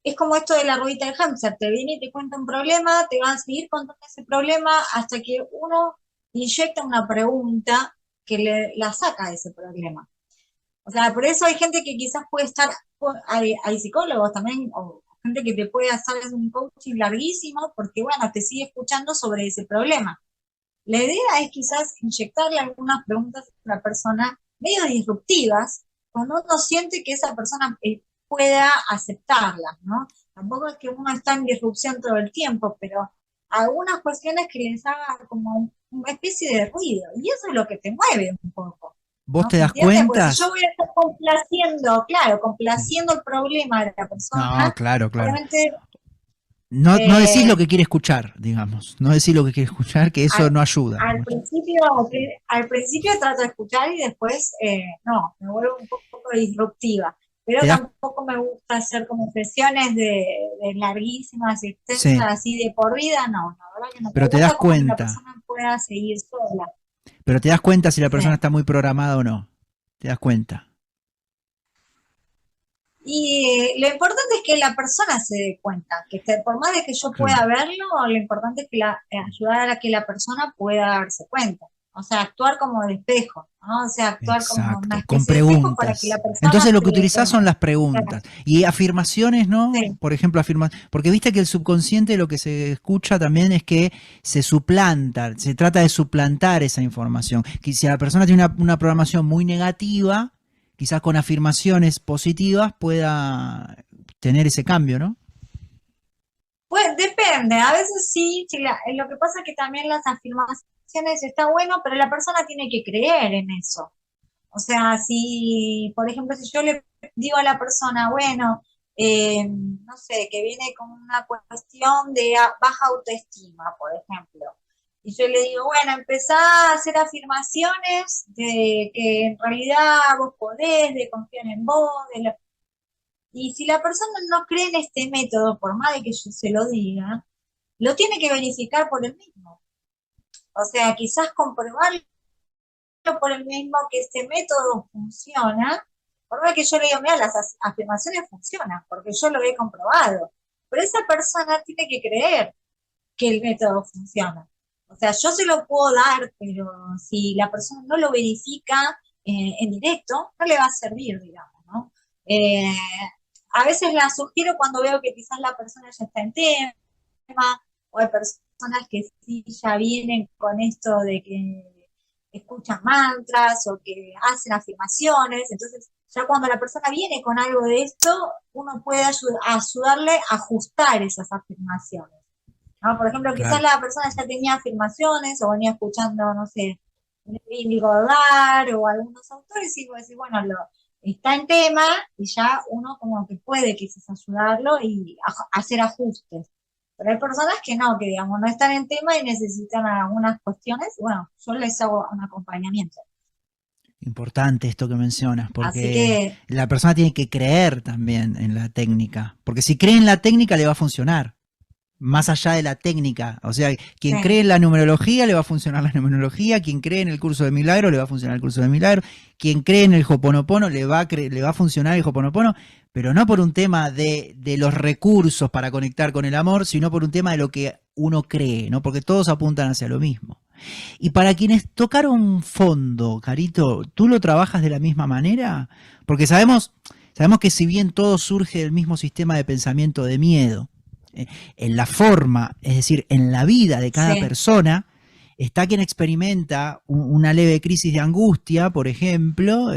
es como esto de la ruedita del hámster, te viene y te cuenta un problema, te va a seguir contando ese problema hasta que uno inyecta una pregunta que la saca de ese problema. O sea, por eso hay gente que quizás puede estar, hay psicólogos también, o gente que te puede hacer un coaching larguísimo, porque bueno, te sigue escuchando sobre ese problema. La idea es quizás inyectarle algunas preguntas a la persona medio disruptivas, cuando uno siente que esa persona pueda aceptarlas, ¿no? Tampoco es que uno está en disrupción todo el tiempo, pero algunas cuestiones que les haga como una especie de ruido, y eso es lo que te mueve un poco, ¿Vos ¿no? te ¿Se das entiende? Porque si yo cuentas? voy a estar complaciendo, claro, Sí. complaciendo el problema de la No, persona, claro, claro. obviamente No decís lo eh, que quiere escuchar, digamos. No decís lo que quiere escuchar, que eso al, no ayuda al mucho. principio, al principio trato de escuchar y después no, me vuelvo un poco disruptiva. Pero Te das, tampoco me gusta hacer como sesiones de larguísimas, extensas, sí, así de por vida, no, la verdad que no. Me pero te das gusta como que la cuenta. persona pueda seguir sola. Pero te das cuenta si la Sí. persona está muy programada o no. Te das cuenta. Y lo importante es que la persona se dé cuenta, que por más de que yo pueda Claro. verlo, lo importante es que ayudar a que la persona pueda darse cuenta. O sea, actuar como de espejo, ¿no? O sea, actuar como una Exacto, con especie de espejo para que la preguntas. persona Entonces lo se que dé utilizás son cuenta. las preguntas. Y afirmaciones, ¿no? Sí, Por ejemplo, porque viste que el subconsciente lo que se escucha también es que se suplanta, se trata de suplantar esa información. Que si la persona tiene una programación muy negativa, quizás con afirmaciones positivas pueda tener ese cambio, ¿no? pues depende, a veces sí, sí, lo que pasa es que también las afirmaciones está bueno, pero la persona tiene que creer en eso. O sea, si, por ejemplo, si yo le digo a la persona, bueno, no sé, que viene con una cuestión de baja autoestima, por ejemplo, y yo le digo, bueno, empezá a hacer afirmaciones de que en realidad vos podés, de confiar en vos, Y si la persona no cree en este método, por más de que yo se lo diga, lo tiene que verificar por él mismo. O sea, quizás comprobarlo por el mismo que este método funciona, por más que yo le diga, mira, las afirmaciones funcionan, porque yo lo he comprobado. Pero esa persona tiene que creer que el método funciona. O sea, yo se lo puedo dar, pero si la persona no lo verifica en directo, no le va a servir, digamos, ¿no? Eh, a veces la sugiero cuando veo que quizás la persona ya está en tema, o hay personas que sí ya vienen con esto de que escuchan mantras o que hacen afirmaciones, entonces ya cuando la persona viene con algo de esto, uno puede ayudarle a ajustar esas afirmaciones, ¿no? Por ejemplo, quizás Claro. la persona ya tenía afirmaciones o venía escuchando, no sé, Neville Goddard o algunos autores y vos decís, bueno, está en tema y ya uno como que puede quizás ayudarlo y hacer ajustes. Pero hay personas que no, que digamos, no están en tema y necesitan algunas cuestiones, bueno, yo les hago un acompañamiento. Importante esto que mencionas, Así porque que, la persona tiene que creer también en la técnica, porque si cree en la técnica le va a funcionar, más allá de la técnica. O sea, quien cree sí, en la numerología le va a funcionar la numerología, quien cree en el curso de milagro le va a funcionar el curso de milagro, quien cree en el Hoponopono le va a funcionar el Hoponopono, pero no por un tema de los recursos para conectar con el amor, sino por un tema de lo que uno cree, ¿no? Porque todos apuntan hacia lo mismo. Y para quienes tocaron fondo, Carito, ¿tú lo trabajas de la misma manera? Porque sabemos que si bien todo surge del mismo sistema de pensamiento de miedo, en la forma, es decir, en la vida de cada sí, persona, está quien experimenta una leve crisis de angustia, por ejemplo,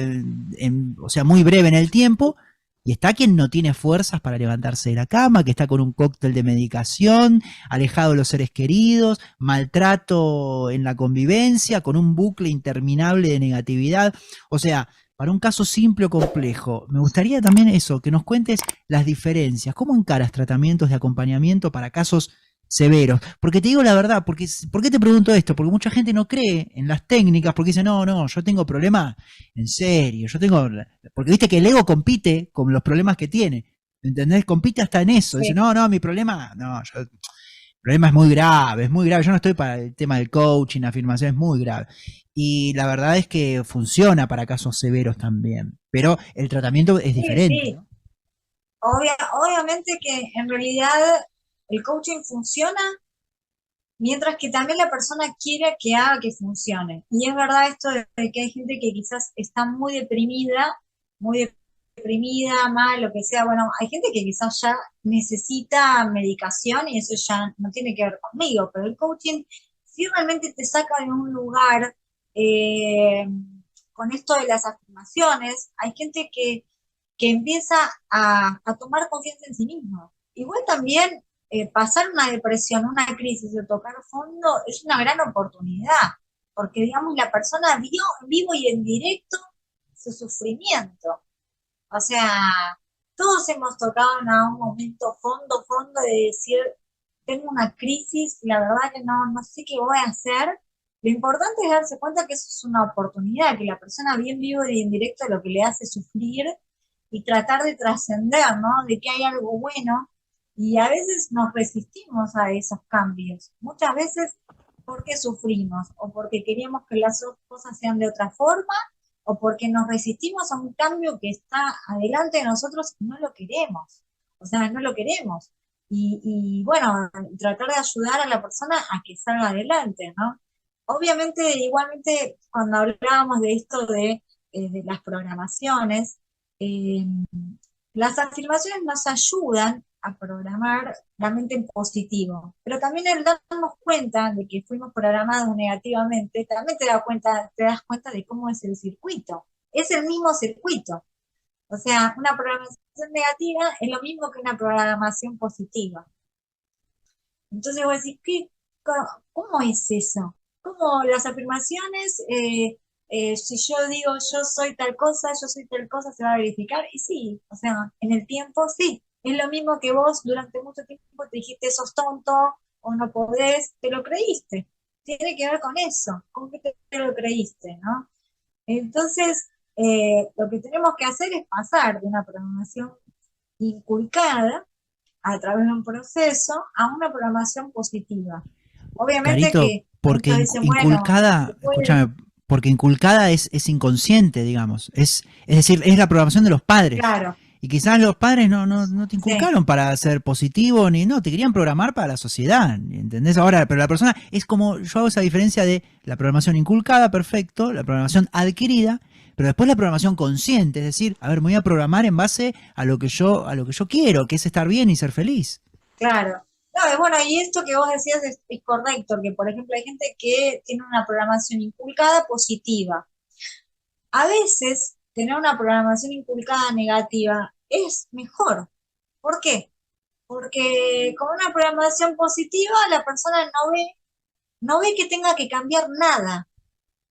o sea, muy breve en el tiempo, y está quien no tiene fuerzas para levantarse de la cama, que está con un cóctel de medicación, alejado de los seres queridos, maltrato en la convivencia, con un bucle interminable de negatividad. O sea, para un caso simple o complejo, me gustaría también eso, que nos cuentes las diferencias. ¿Cómo encaras tratamientos de acompañamiento para casos severos? Porque te digo la verdad, ¿por qué te pregunto esto? Porque mucha gente no cree en las técnicas, porque dice, no, no, yo tengo problemas en serio, porque viste que el ego compite con los problemas que tiene. ¿Entendés? Compite hasta en eso. Dice, sí. no, no, mi problema, no, el problema es muy grave, es muy grave. Yo no estoy para el tema del coaching, afirmación es muy grave. Y la verdad es que funciona para casos severos también. Pero el tratamiento es Sí, diferente, sí. ¿no? Obviamente que en realidad el coaching funciona mientras que también la persona quiere que haga que funcione. Y es verdad esto de que hay gente que quizás está muy deprimida, mal, lo que sea. Bueno, hay gente que quizás ya necesita medicación y eso ya no tiene que ver conmigo, pero el coaching sí realmente te saca de un lugar eh, con esto de las afirmaciones. Hay gente que empieza a tomar confianza en sí mismo. Igual también pasar una depresión, una crisis o tocar fondo es una gran oportunidad, porque digamos la persona vio en vivo y en directo su sufrimiento. O sea, todos hemos tocado en algún momento fondo de decir, tengo una crisis, la verdad que no sé qué voy a hacer. Lo importante es darse cuenta que eso es una oportunidad, que la persona bien vivo y en directo lo que le hace sufrir y tratar de trascender, ¿no? De que hay algo bueno y a veces nos resistimos a esos cambios. Muchas veces porque sufrimos o porque queríamos que las cosas sean de otra forma o porque nos resistimos a un cambio que está adelante de nosotros y no lo queremos. O sea, no lo queremos. Y bueno, tratar de ayudar a la persona a que salga adelante, ¿no? Obviamente, igualmente, cuando hablábamos de esto de las programaciones, eh, las afirmaciones nos ayudan a programar la mente en positivo, pero también el darnos cuenta de que fuimos programados negativamente, también te das cuenta de cómo es el circuito. Es el mismo circuito. O sea, una programación negativa es lo mismo que una programación positiva. Entonces vos decís, ¿cómo es eso? ¿Cómo las afirmaciones, si yo digo yo soy tal cosa, se va a verificar? Y sí, o sea, en el tiempo sí. Es lo mismo que vos durante mucho tiempo te dijiste sos tonto o no podés, te lo creíste. Tiene que ver con eso, con que te lo creíste, ¿no? Entonces, lo que tenemos que hacer es pasar de una programación inculcada a través de un proceso a una programación positiva. Obviamente Carito, que porque muchos dicen, bueno, se inculcada, puede, escúchame, porque inculcada es inconsciente, digamos. Es decir, es la programación de los padres. claro, Y quizás los padres no te sí, inculcaron para ser positivo, ni no, te querían programar para la sociedad, ¿entendés? Ahora, pero la persona es como, yo hago esa diferencia de la programación inculcada, perfecto, la programación adquirida, pero después la programación consciente, es decir, a ver, me voy a programar en base a lo que yo quiero, que es estar bien y ser feliz. claro. No, y bueno, y esto que vos decías es correcto, que por ejemplo hay gente que tiene una programación inculcada positiva. A veces tener una programación inculcada negativa es mejor. ¿Por qué? Porque con una programación positiva la persona no ve que tenga que cambiar nada.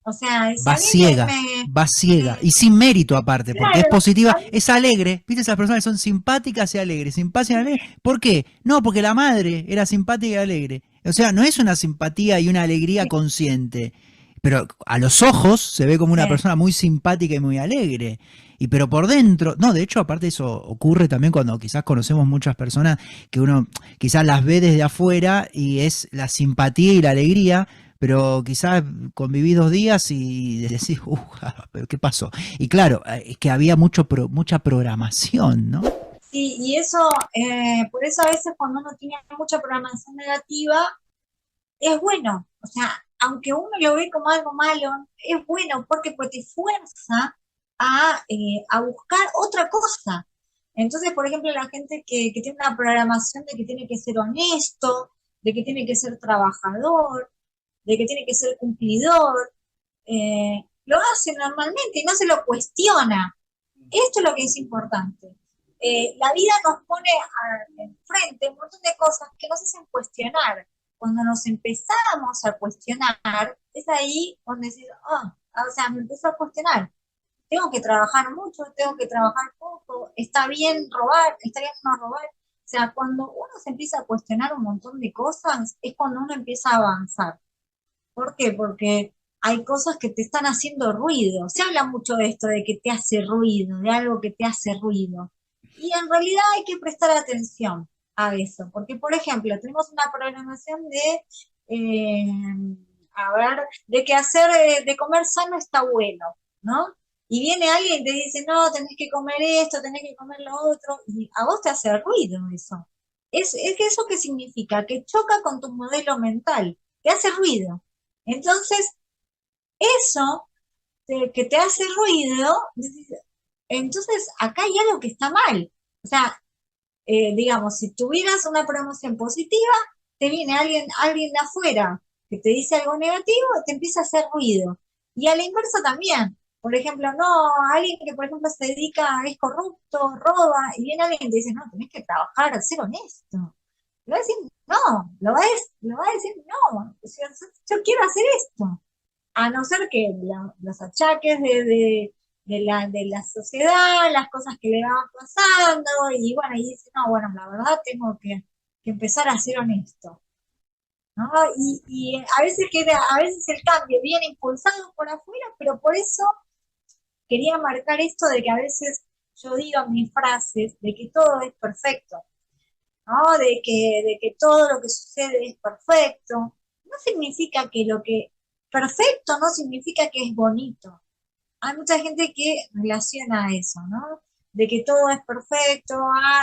O sea, si a mí Va ciega y sin mérito aparte, porque es claro, positiva, a mí, es alegre, ¿viste? Esas personas que son simpáticas y alegres, simpáticas y alegres, ¿por qué? No, porque la madre era simpática y alegre. O sea, no es una simpatía y una alegría consciente, pero a los ojos se ve como una sí, persona muy simpática y muy alegre. Y pero por dentro, no, de hecho aparte eso ocurre también cuando quizás conocemos muchas personas que uno quizás las ve desde afuera y es la simpatía y la alegría, pero quizás conviví 2 días y decís, pero ¿qué pasó? Y claro, es que había mucha programación, ¿no? sí, y eso, por eso a veces cuando uno tiene mucha programación negativa, es bueno. O sea, aunque uno lo ve como algo malo, es bueno porque pues te fuerza a buscar otra cosa. Entonces, por ejemplo, la gente que tiene una programación de que tiene que ser honesto, de que tiene que ser trabajador, de que tiene que ser cumplidor, lo hace normalmente y no se lo cuestiona. Esto es lo que es importante. La vida nos pone enfrente un montón de cosas que nos hacen cuestionar. Cuando nos empezamos a cuestionar, es ahí donde decís, oh, o sea, me empiezo a cuestionar. Tengo que trabajar mucho, tengo que trabajar poco, está bien robar, está bien no robar. O sea, cuando uno se empieza a cuestionar un montón de cosas, es cuando uno empieza a avanzar. ¿Por qué? Porque hay cosas que te están haciendo ruido. Se habla mucho de esto, de que te hace ruido, de algo que te hace ruido. Y en realidad hay que prestar atención a eso, porque por ejemplo, tenemos una programación eh, a ver, de que hacer, de comer sano está bueno, ¿no? Y viene alguien y te dice, no, tenés que comer esto, tenés que comer lo otro, y a vos te hace ruido eso. Es que eso qué significa, que choca con tu modelo mental, te hace ruido. Entonces, eso que te hace ruido, entonces acá hay algo que está mal. O sea, digamos, si tuvieras una promoción positiva, te viene alguien de afuera que te dice algo negativo, te empieza a hacer ruido. Y a la inversa también. Por ejemplo, no, alguien que por ejemplo se dedica, es corrupto, roba, y viene alguien y te dice, no, tenés que trabajar, ser honesto. Le va a decir, no, lo va a decir, no, o sea, yo quiero hacer esto a no ser que los achaques de la sociedad, las cosas que le van pasando, y bueno, y dice, no, bueno, la verdad tengo que empezar a ser honesto, ¿no? Y a veces el cambio viene impulsado por afuera, pero por eso quería marcar esto de que a veces yo digo en mis frases de que todo es perfecto, ¿no? De que todo lo que sucede es perfecto. No significa que lo que perfecto no significa que es bonito. Hay mucha gente que relaciona eso, ¿no? De que todo es perfecto,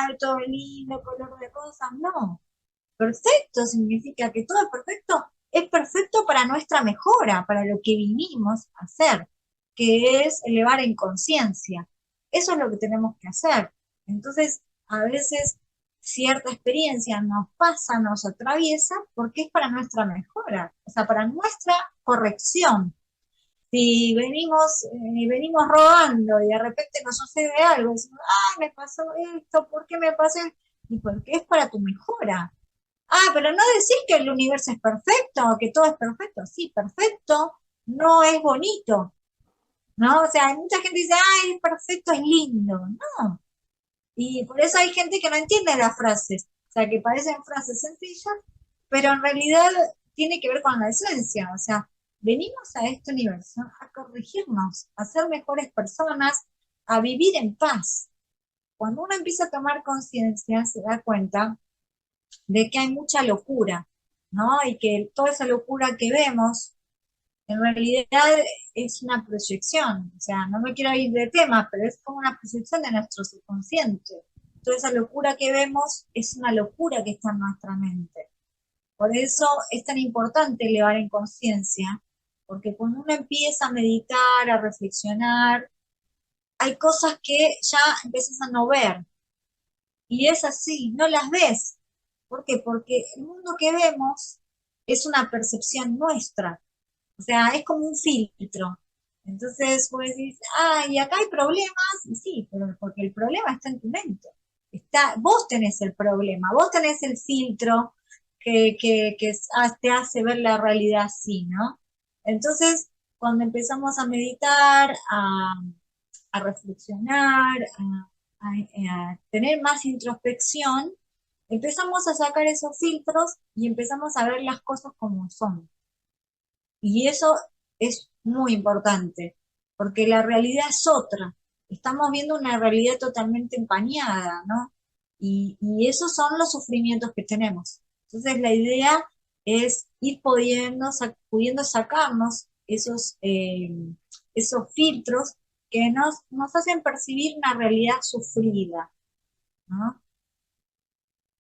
alto, lindo, color de cosas. No, perfecto significa que todo es perfecto para nuestra mejora, para lo que vinimos a hacer, que es elevar en conciencia. Eso es lo que tenemos que hacer. Entonces, a veces cierta experiencia nos pasa, nos atraviesa, porque es para nuestra mejora, o sea, para nuestra corrección. Si venimos robando y de repente nos sucede algo, decimos, ah, me pasó esto, ¿por qué me pasó esto? Y porque es para tu mejora. Ah, pero no decís que el universo es perfecto, que todo es perfecto. Sí, perfecto no es bonito, ¿no? O sea, hay mucha gente que dice, ay, es perfecto, es lindo. No. Y por eso hay gente que no entiende las frases. O sea, que parecen frases sencillas, pero en realidad tiene que ver con la esencia. O sea, venimos a este universo a corregirnos, a ser mejores personas, a vivir en paz. cuando uno empieza a tomar conciencia, se da cuenta de que hay mucha locura, ¿no? Y que toda esa locura que vemos, en realidad es una proyección. O sea, no me quiero ir de tema, pero es como una proyección de nuestro subconsciente. Toda esa locura que vemos es una locura que está en nuestra mente. Por eso es tan importante elevar en conciencia, porque cuando uno empieza a meditar, a reflexionar, hay cosas que ya empiezas a no ver. Y es así, no las ves. ¿Por qué? Porque el mundo que vemos es una percepción nuestra. O sea, es como un filtro. Entonces vos decís, y acá hay problemas, y sí, pero porque el problema está en tu mente. Vos tenés el problema, vos tenés el filtro que te hace ver la realidad así, ¿no? Entonces, cuando empezamos a meditar, a reflexionar, a tener más introspección, empezamos a sacar esos filtros y empezamos a ver las cosas como son. Y eso es muy importante, porque la realidad es otra. Estamos viendo una realidad totalmente empañada, ¿no? Y esos son los sufrimientos que tenemos. Entonces la idea es ir pudiendo sacarnos esos filtros que nos hacen percibir una realidad sufrida, ¿no?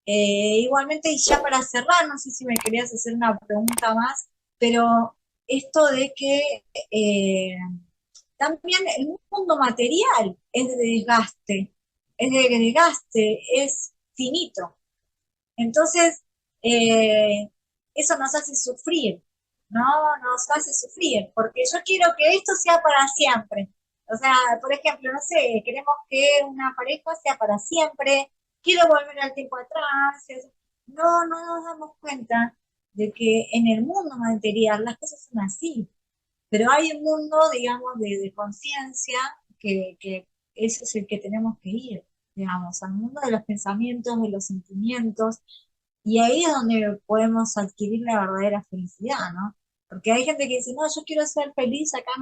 Igualmente, y ya para cerrar, no sé si me querías hacer una pregunta más, pero esto de que también el mundo material es de desgaste, es finito. Entonces, eh, eso nos hace sufrir, ¿no? Nos hace sufrir, porque yo quiero que esto sea para siempre. O sea, por ejemplo, no sé, queremos que una pareja sea para siempre, quiero volver al tiempo atrás. No nos damos cuenta de que en el mundo material las cosas son así, pero hay un mundo, digamos, de conciencia que ese es el que tenemos que ir, digamos, al mundo de los pensamientos, de los sentimientos, y ahí es donde podemos adquirir la verdadera felicidad, ¿no? Porque hay gente que dice, no, yo quiero ser feliz acá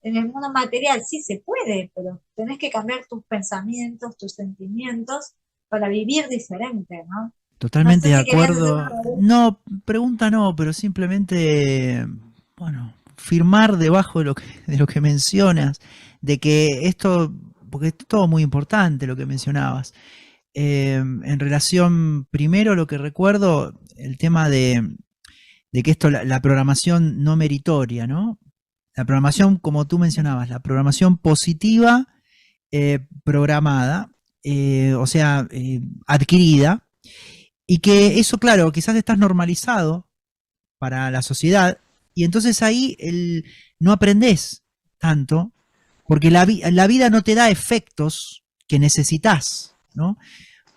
en el mundo material. Sí se puede, pero tenés que cambiar tus pensamientos, tus sentimientos para vivir diferente, ¿no? No Totalmente sé de si querías hacer una acuerdo. pregunta. No, pregunta no, pero simplemente, bueno, firmar debajo de lo que mencionas, de que esto, porque es todo muy importante lo que mencionabas. En relación, primero lo que recuerdo, el tema de que esto, la programación no meritoria, ¿no? La programación, como tú mencionabas, la programación positiva, programada, o sea, adquirida, y que eso, claro, quizás estás normalizado para la sociedad, y entonces ahí no aprendes tanto, porque la vida no te da efectos que necesitas, ¿no?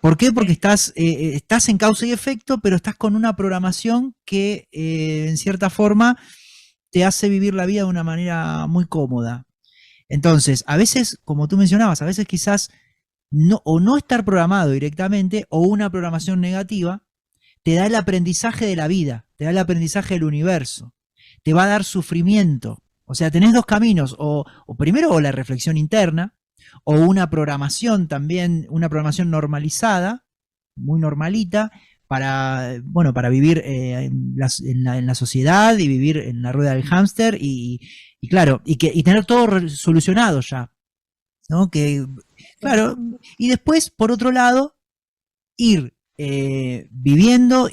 ¿Por qué? Porque Sí. estás en causa y efecto, pero estás con una programación que en cierta forma te hace vivir la vida de una manera muy cómoda. Entonces, a veces, como tú mencionabas, a veces quizás o no estar programado directamente o una programación negativa te da el aprendizaje de la vida, te da el aprendizaje del universo, te va a dar sufrimiento. O sea, tenés dos caminos, o primero o la reflexión interna, o una programación también, una programación normalizada, muy normalita, para vivir en la sociedad y vivir en la rueda del hámster y claro, y tener todo solucionado ya, ¿no? Claro, y después, por otro lado, ir viviendo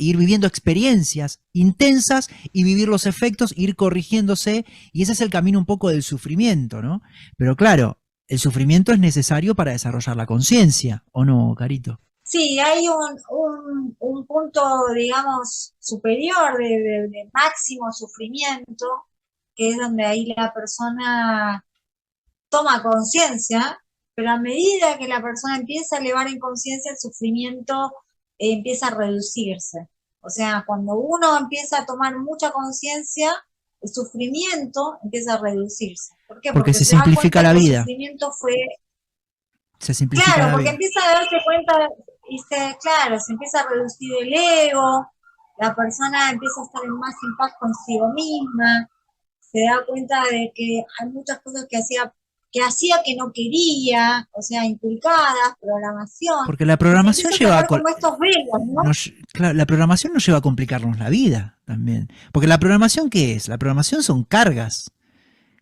experiencias intensas y vivir los efectos, ir corrigiéndose, y ese es el camino un poco del sufrimiento, ¿no? Pero claro, el sufrimiento es necesario para desarrollar la conciencia, ¿o no, Carito? Sí, hay un punto, digamos, superior de máximo sufrimiento, que es donde ahí la persona toma conciencia, pero a medida que la persona empieza a elevar en conciencia, el sufrimiento empieza a reducirse. O sea, cuando uno empieza a tomar mucha conciencia, el sufrimiento empieza a reducirse. ¿Por qué? Porque Porque se se da simplifica cuenta la que el vida, sufrimiento fue. se simplifica Claro, la porque vida. empieza a darse cuenta claro, se empieza a reducir el ego, la persona empieza a estar más en paz consigo misma, se da cuenta de que hay muchas cosas que hacía que hacía que no quería, o sea, inculcadas, programación, Porque la y se programación empieza a lleva a, tomar como estos velos, ¿no? claro, la programación nos lleva a complicarnos la vida también. Porque la programación, ¿qué es? La programación son cargas.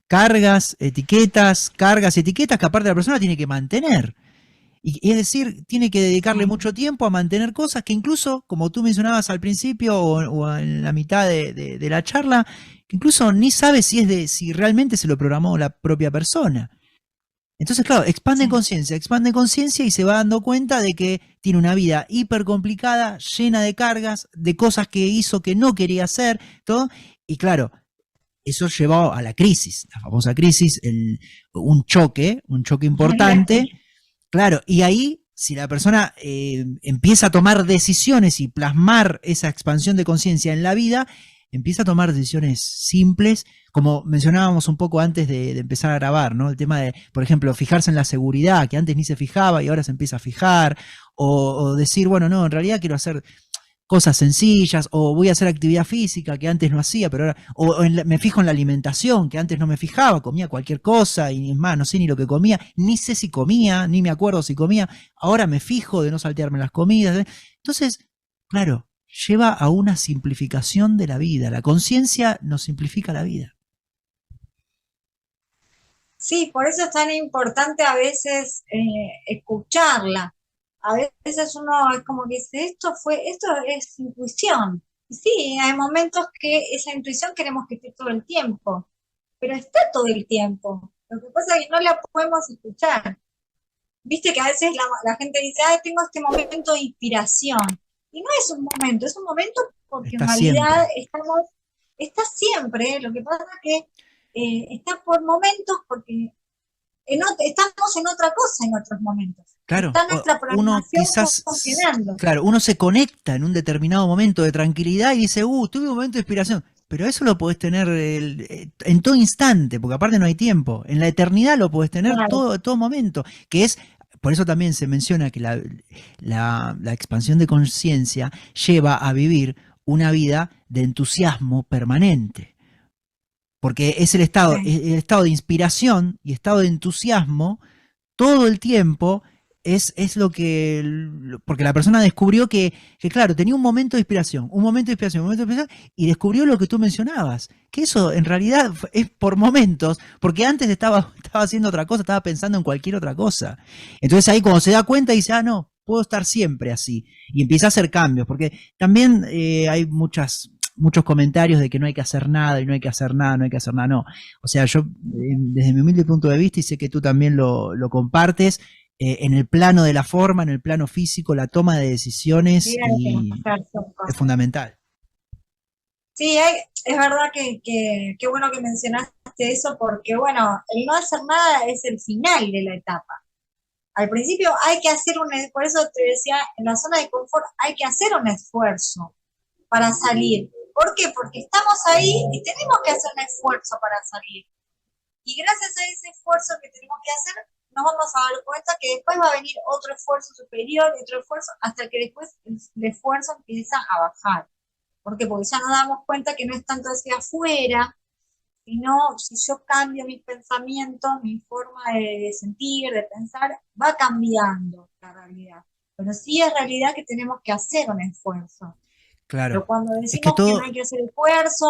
Cargas, etiquetas que aparte la persona tiene que mantener. Y es decir, tiene que dedicarle mucho tiempo a mantener cosas que incluso, como tú mencionabas al principio o en la mitad de la charla, que incluso ni sabe si realmente se lo programó la propia persona. Entonces, claro, Sí. expande conciencia y se va dando cuenta de que tiene una vida hiper complicada, llena de cargas, de cosas que hizo que no quería hacer, todo. Y claro, eso llevó a la crisis, la famosa crisis, un choque importante. Claro, y ahí, si la persona empieza a tomar decisiones y plasmar esa expansión de conciencia en la vida, empieza a tomar decisiones simples, como mencionábamos un poco antes de empezar a grabar, ¿no? El tema de, por ejemplo, fijarse en la seguridad, que antes ni se fijaba y ahora se empieza a fijar, o decir, bueno, no, en realidad quiero hacer cosas sencillas, o voy a hacer actividad física que antes no hacía, pero ahora, me fijo en la alimentación, que antes no me fijaba, comía cualquier cosa, y es más, no sé ni lo que comía, ni sé si comía, ni me acuerdo si comía, ahora me fijo de no saltearme las comidas. Entonces, claro, lleva a una simplificación de la vida. La conciencia nos simplifica la vida. Sí, por eso es tan importante a veces escucharla. A veces uno es como que dice, esto es intuición. Y sí, hay momentos que esa intuición queremos que esté todo el tiempo, pero está todo el tiempo. Lo que pasa es que no la podemos escuchar. Viste que a veces la gente dice, ay, tengo este momento de inspiración. Y no es un momento, es un momento porque en Está realidad siempre. está siempre. Lo que pasa es que está por momentos porque estamos en otra cosa en otros momentos. Claro, Está nuestra uno programación quizás, funcionando. claro, uno se conecta en un determinado momento de tranquilidad y dice, tuve un momento de inspiración. Pero eso lo podés tener en todo instante, porque aparte no hay tiempo. En la eternidad lo podés tener Claro, todo momento, que es, por eso también se menciona que la expansión de conciencia lleva a vivir una vida de entusiasmo permanente. Porque es sí. el estado de inspiración y estado de entusiasmo todo el tiempo es lo que, porque la persona descubrió que, claro, tenía un momento de inspiración, un momento de inspiración, un momento de inspiración, y descubrió lo que tú mencionabas, que eso en realidad es por momentos, porque antes estaba haciendo otra cosa, estaba pensando en cualquier otra cosa. Entonces ahí cuando se da cuenta dice, no, puedo estar siempre así, y empieza a hacer cambios, porque también hay muchos comentarios de que no hay que hacer nada y no hay que hacer nada, no hay que hacer nada, no. O sea, yo desde mi humilde punto de vista, y sé que tú también lo compartes, en el plano de la forma, en el plano físico, la toma de decisiones Sí, hay que y hacer son es cosas. fundamental. Sí, es verdad que qué bueno que mencionaste eso, porque bueno, el no hacer nada es el final de la etapa. Al principio hay que hacer por eso te decía, en la zona de confort hay que hacer un esfuerzo para salir. ¿Por qué? Porque estamos ahí y tenemos que hacer un esfuerzo para salir. Y gracias a ese esfuerzo que tenemos que hacer, nos vamos a dar cuenta que después va a venir otro esfuerzo superior, otro esfuerzo, hasta que después el esfuerzo empieza a bajar. ¿Por qué? Porque ya nos damos cuenta que no es tanto hacia afuera, sino si yo cambio mis pensamientos, mi forma de sentir, de pensar, va cambiando la realidad. Pero sí es realidad que tenemos que hacer un esfuerzo. Claro. Pero cuando Es que decimos que no hay todo, que hacer esfuerzo,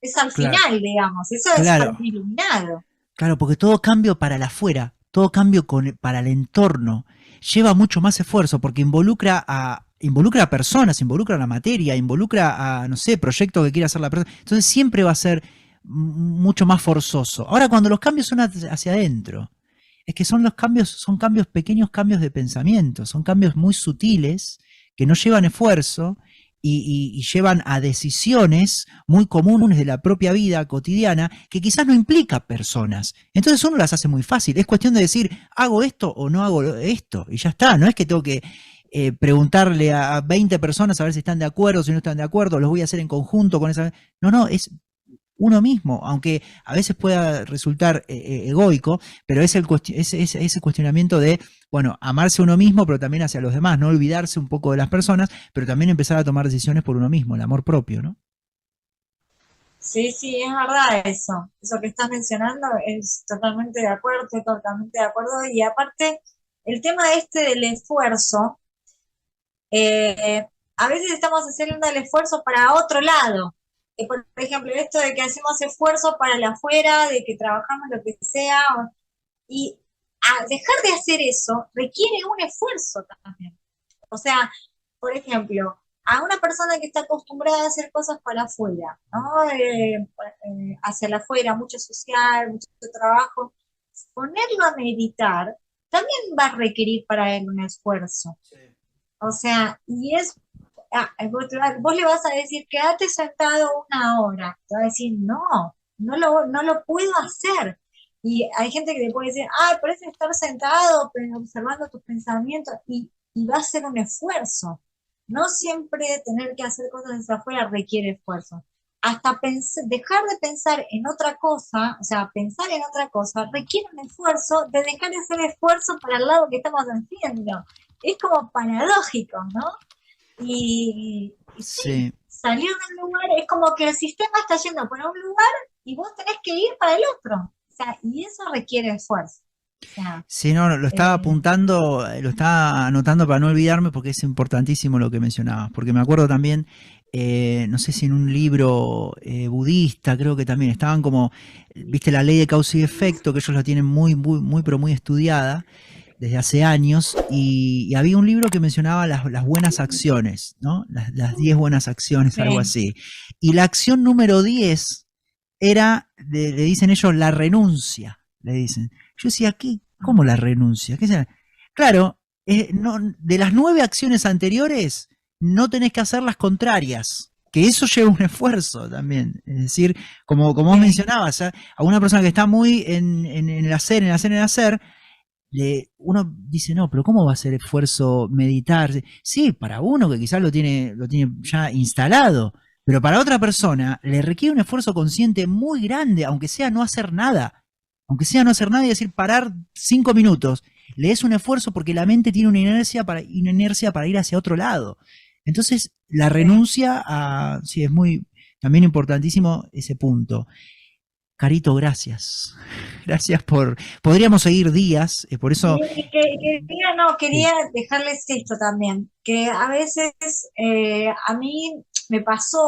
es al claro, final, digamos, eso es claro, para el iluminado. claro, porque todo cambio para el afuera, todo cambio para el entorno, lleva mucho más esfuerzo porque involucra a personas, involucra a la materia, involucra a, no sé, proyectos que quiera hacer la persona. Entonces siempre va a ser mucho más forzoso. Ahora, cuando los cambios son hacia adentro, es que son cambios, pequeños cambios de pensamiento, son cambios muy sutiles que no llevan esfuerzo y llevan a decisiones muy comunes de la propia vida cotidiana que quizás no implica personas. Entonces uno las hace muy fácil. Es cuestión de decir, ¿hago esto o no hago esto? Y ya está. No es que tengo que preguntarle a 20 personas a ver si están de acuerdo, si no están de acuerdo, los voy a hacer en conjunto con esa. No, no, es uno mismo, aunque a veces pueda resultar egoico, pero es ese cuestionamiento de, bueno, amarse a uno mismo, pero también hacia los demás, no olvidarse un poco de las personas, pero también empezar a tomar decisiones por uno mismo, el amor propio, ¿no? Sí, sí, es verdad eso. Eso que estás mencionando es totalmente de acuerdo, estoy totalmente de acuerdo. Y aparte, el tema este del esfuerzo, eh, a veces estamos haciendo el esfuerzo para otro lado. Por ejemplo, esto de que hacemos esfuerzo para el afuera, de que trabajamos lo que sea, y dejar de hacer eso requiere un esfuerzo también. O sea, por ejemplo, a una persona que está acostumbrada a hacer cosas para afuera, ¿no? Hacia la afuera, mucho social, mucho trabajo, ponerlo a meditar también va a requerir para él un esfuerzo. O sea, y es, vos le vas a decir, quédate sentado una hora. Te va a decir, no, no lo puedo hacer. Y hay gente que te puede decir, ay, parece estar sentado, pero observando tus pensamientos, y va a ser un esfuerzo. No siempre tener que hacer cosas desde afuera requiere esfuerzo. Hasta dejar de pensar en otra cosa, o sea, pensar en otra cosa, requiere un esfuerzo de dejar de hacer esfuerzo para el lado que estamos haciendo. Es como paradójico, ¿no? Y sí, Sí. salir del lugar es como que el sistema está yendo para un lugar y vos tenés que ir para el otro. O sea, y eso requiere esfuerzo. O sea, Sí, no, lo estaba eh, apuntando, lo estaba anotando para no olvidarme porque es importantísimo lo que mencionabas. Porque me acuerdo también, no sé si en un libro budista, creo que también estaban como, viste, la ley de causa y efecto, que ellos la tienen pero muy estudiada desde hace años. Y había un libro que mencionaba las buenas acciones, ¿no? Las 10 buenas acciones, algo sí, así. Y la acción número 10 era, le dicen ellos, la renuncia, le dicen. Yo decía, ¿qué? ¿Cómo la renuncia? ¿Qué será? Claro, no, de las 9 acciones anteriores, no tenés que hacer las contrarias, que eso lleva un esfuerzo también. Es decir, como vos sí, mencionabas, a una persona que está muy en el hacer, en el hacer, en el hacer, uno dice, no, pero ¿cómo va a ser esfuerzo meditar? Sí, para uno que quizás lo tiene ya instalado, pero para otra persona le requiere un esfuerzo consciente muy grande, aunque sea no hacer nada. Aunque sea no hacer nada y decir parar 5 minutos, le es un esfuerzo porque la mente tiene una inercia para ir hacia otro lado. Entonces, la sí. renuncia a, sí, es muy, también importantísimo ese punto. Carito, gracias. Gracias por, podríamos seguir días, por eso, Y quería, no, sí. quería dejarles esto también, que a veces a mí me pasó,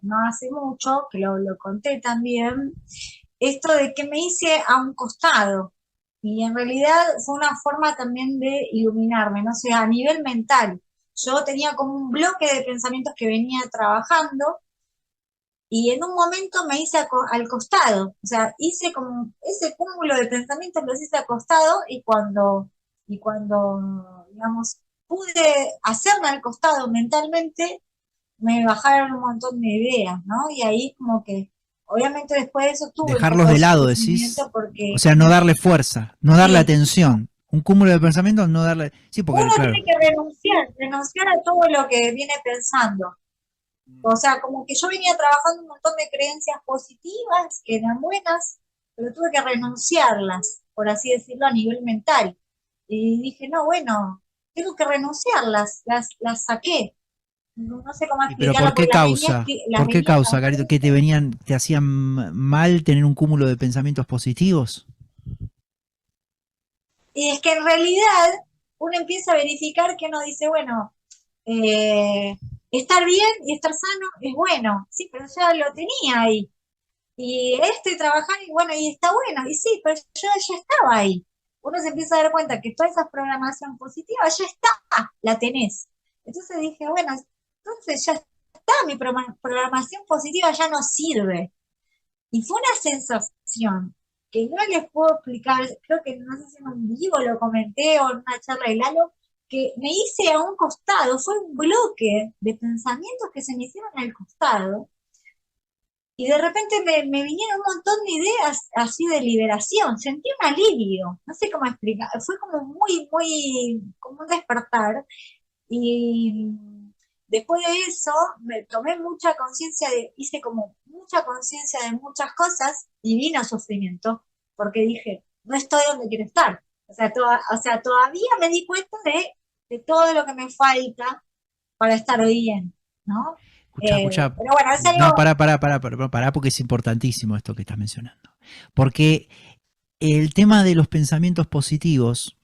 no hace mucho, que lo conté también, esto de que me hice a un costado. Y en realidad fue una forma también de iluminarme, no sé, a nivel mental. Yo tenía como un bloque de pensamientos que venía trabajando y en un momento me hice al costado, o sea, hice como ese cúmulo de pensamientos, los hice al costado y cuando, digamos, pude hacerme al costado mentalmente, me bajaron un montón de ideas, ¿no? Y ahí como que, obviamente después de eso tuve un Dejarlos poco de de lado, decís. sufrimiento O porque, sea, no darle fuerza, no darle sí, atención. Un cúmulo de pensamientos, no darle. Sí, porque, uno claro. tiene que renunciar a todo lo que viene pensando. O sea, como que yo venía trabajando un montón de creencias positivas, que eran buenas, pero tuve que renunciarlas, por así decirlo, a nivel mental. Y dije, no, bueno, tengo que renunciarlas, las saqué. No sé cómo ¿Y pero explicarlo, por qué porque causa? las ¿Por qué venía causa, Carito? ¿Que trabajando. te hacían mal tener un cúmulo de pensamientos positivos? Y es que en realidad uno empieza a verificar que uno dice, bueno, eh, estar bien y estar sano es bueno, sí, pero ya lo tenía ahí. Y estoy trabajando y bueno, y está bueno, y sí, pero yo ya estaba ahí. Uno se empieza a dar cuenta que toda esa programación positiva ya está, la tenés. Entonces dije, bueno, entonces ya está, mi programación positiva ya no sirve. Y fue una sensación que no les puedo explicar, creo que no sé si en un vivo lo comenté o en una charla de Lalo, que me hice a un costado, fue un bloque de pensamientos que se me hicieron al costado y de repente me vinieron un montón de ideas así de liberación, sentí un alivio, no sé cómo explicar, fue como muy, como un despertar. Y después de eso me tomé mucha conciencia hice como mucha conciencia de muchas cosas y vino sufrimiento, porque dije, no estoy donde quiero estar. O sea, todavía me di cuenta de todo lo que me falta para estar bien, ¿no? Escucha. Pero bueno, es No, algo... pará, porque es importantísimo esto que estás mencionando. Porque el tema de los pensamientos positivos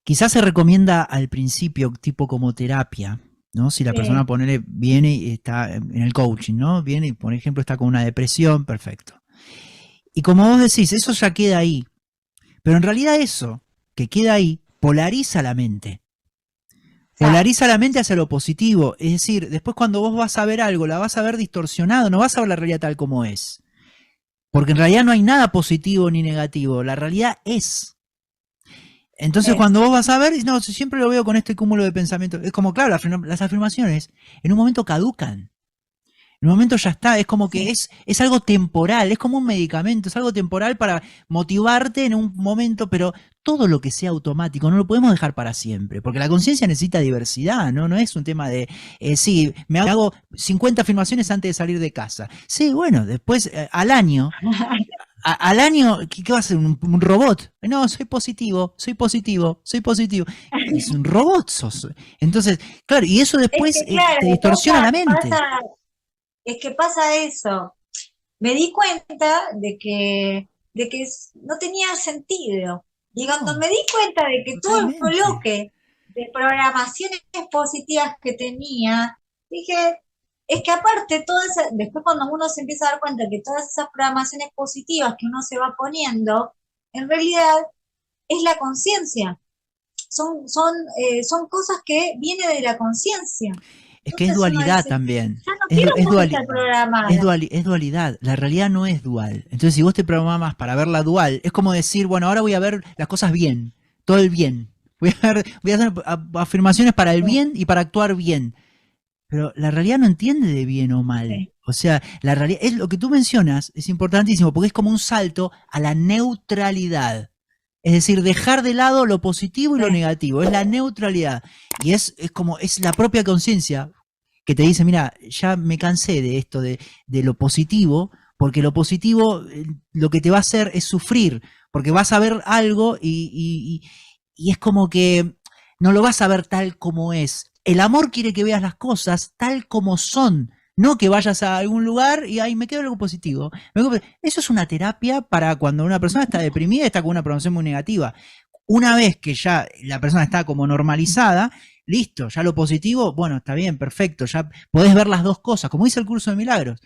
quizás se recomienda al principio, tipo como terapia, ¿no? Si la persona viene y está en el coaching, ¿no? Viene y, por ejemplo, está con una depresión, perfecto. Y como vos decís, eso ya queda ahí. Pero en realidad eso que queda ahí polariza la mente. Polariza la mente hacia lo positivo. Es decir, después cuando vos vas a ver algo, la vas a ver distorsionado, no vas a ver la realidad tal como es. Porque en realidad no hay nada positivo ni negativo. La realidad es. Entonces cuando vos vas a ver, no, siempre lo veo con este cúmulo de pensamientos. Es como, claro, las afirmaciones en un momento caducan. En un momento ya está, es como que es algo temporal, es como un medicamento, es algo temporal para motivarte en un momento, pero todo lo que sea automático no lo podemos dejar para siempre, porque la conciencia necesita diversidad, ¿no? No es un tema de, sí, me hago 50 afirmaciones antes de salir de casa. Sí, bueno, después al año, ¿qué va a ser? ¿Un robot? No, soy positivo, soy positivo, soy positivo. Es un robot sos. Entonces, claro, y eso después te distorsiona la mente. Es que pasa eso. Me di cuenta de que no tenía sentido. Y cuando me di cuenta de que todo el bloque de programaciones positivas que tenía, dije, es que aparte, después cuando uno se empieza a dar cuenta que todas esas programaciones positivas que uno se va poniendo, en realidad es la conciencia. Son cosas que vienen de la conciencia. Es que es dualidad dice, también. Ya no es dualidad. La realidad no es dual. Entonces, si vos te programas para verla dual, es como decir, bueno, ahora voy a ver las cosas bien, todo el bien. Voy a hacer afirmaciones para el bien y para actuar bien. Pero la realidad no entiende de bien o mal. Sí. O sea, la realidad es lo que tú mencionas, es importantísimo porque es como un salto a la neutralidad. Es decir, dejar de lado lo positivo y lo negativo, es la neutralidad. Y es como, es la propia conciencia que te dice, mira, ya me cansé de esto, de lo positivo, porque lo positivo lo que te va a hacer es sufrir, porque vas a ver algo y es como que no lo vas a ver tal como es. El amor quiere que veas las cosas tal como son. No que vayas a algún lugar y ahí me quedo algo positivo. Eso es una terapia para cuando una persona está deprimida y está con una programación muy negativa. Una vez que ya la persona está como normalizada, listo, ya lo positivo, bueno, está bien, perfecto, ya podés ver las dos cosas, como dice el curso de milagros,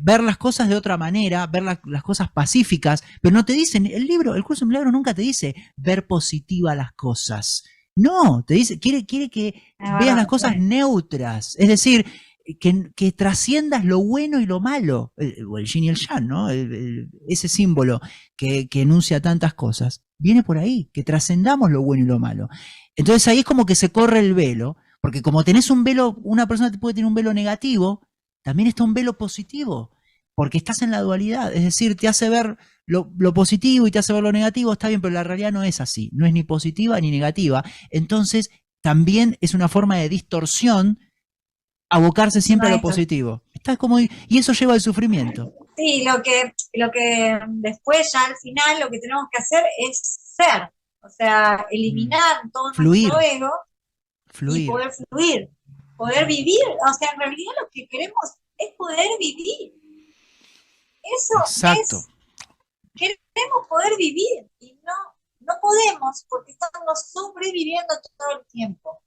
ver las cosas de otra manera, ver las cosas pacíficas, pero no te dicen, el curso de milagros nunca te dice ver positiva las cosas. No, te dice, quiere que veas las cosas neutras, es decir, que trasciendas lo bueno y lo malo, o el yin y el yang, ¿no? Ese símbolo que enuncia tantas cosas, viene por ahí, que trascendamos lo bueno y lo malo. Entonces ahí es como que se corre el velo, porque como tenés un velo, una persona puede tener un velo negativo, también está un velo positivo, porque estás en la dualidad, es decir, te hace ver lo positivo y te hace ver lo negativo, está bien, pero la realidad no es así, no es ni positiva ni negativa, entonces también es una forma de distorsión abocarse siempre a lo positivo. Está como, y eso lleva al sufrimiento. Sí, lo que después ya al final lo que tenemos que hacer es ser, o sea, eliminar todo nuestro ego y poder fluir, poder vivir, o sea, en realidad lo que queremos es poder vivir. Eso es, queremos poder vivir y no podemos porque estamos sobreviviendo todo el tiempo.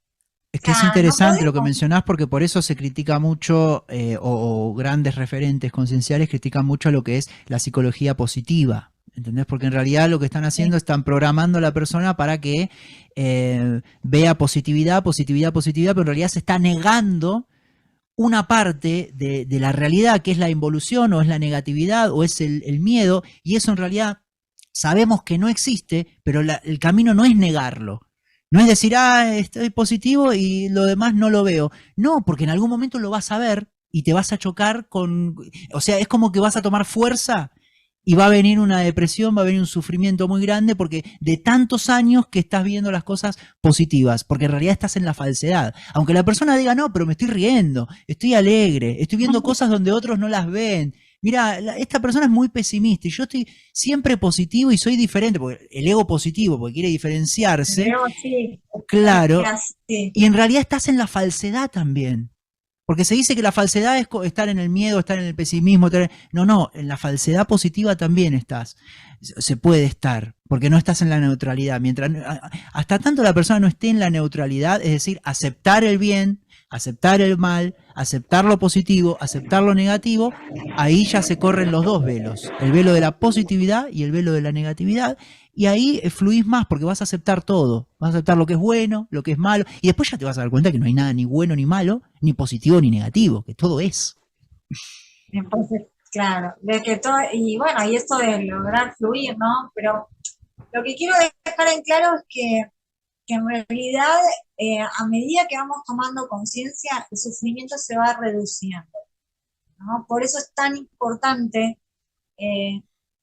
Es que es interesante lo que mencionás porque por eso se critica mucho, o grandes referentes concienciales critican mucho lo que es la psicología positiva, ¿entendés? Porque en realidad lo que están haciendo están programando a la persona para que vea positividad, pero en realidad se está negando una parte de la realidad que es la involución o es la negatividad o es el miedo, y eso en realidad sabemos que no existe, pero el camino no es negarlo. No es decir, estoy positivo y lo demás no lo veo. No, porque en algún momento lo vas a ver y te vas a chocar con... O sea, es como que vas a tomar fuerza y va a venir una depresión, va a venir un sufrimiento muy grande porque de tantos años que estás viendo las cosas positivas, porque en realidad estás en la falsedad. Aunque la persona diga, no, pero me estoy riendo, estoy alegre, estoy viendo cosas donde otros no las ven. Mira, esta persona es muy pesimista y yo estoy siempre positivo y soy diferente, porque el ego positivo, porque quiere diferenciarse. Sí. Claro. Sí. Y en realidad estás en la falsedad también. Porque se dice que la falsedad es estar en el miedo, estar en el pesimismo. No, no, en la falsedad positiva también estás. Se puede estar, porque no estás en la neutralidad. Mientras, hasta tanto la persona no esté en la neutralidad, es decir, aceptar el bien, aceptar el mal, aceptar lo positivo, aceptar lo negativo, ahí ya se corren los dos velos. El velo de la positividad y el velo de la negatividad. Y ahí fluís más porque vas a aceptar todo. Vas a aceptar lo que es bueno, lo que es malo. Y después ya te vas a dar cuenta que no hay nada ni bueno ni malo, ni positivo ni negativo, que todo es. Entonces, claro, de que todo, y bueno, y esto de lograr fluir, ¿no? Pero lo que quiero dejar en claro es que en realidad, a medida que vamos tomando conciencia, el sufrimiento se va reduciendo, ¿no? Por eso es tan importante eh,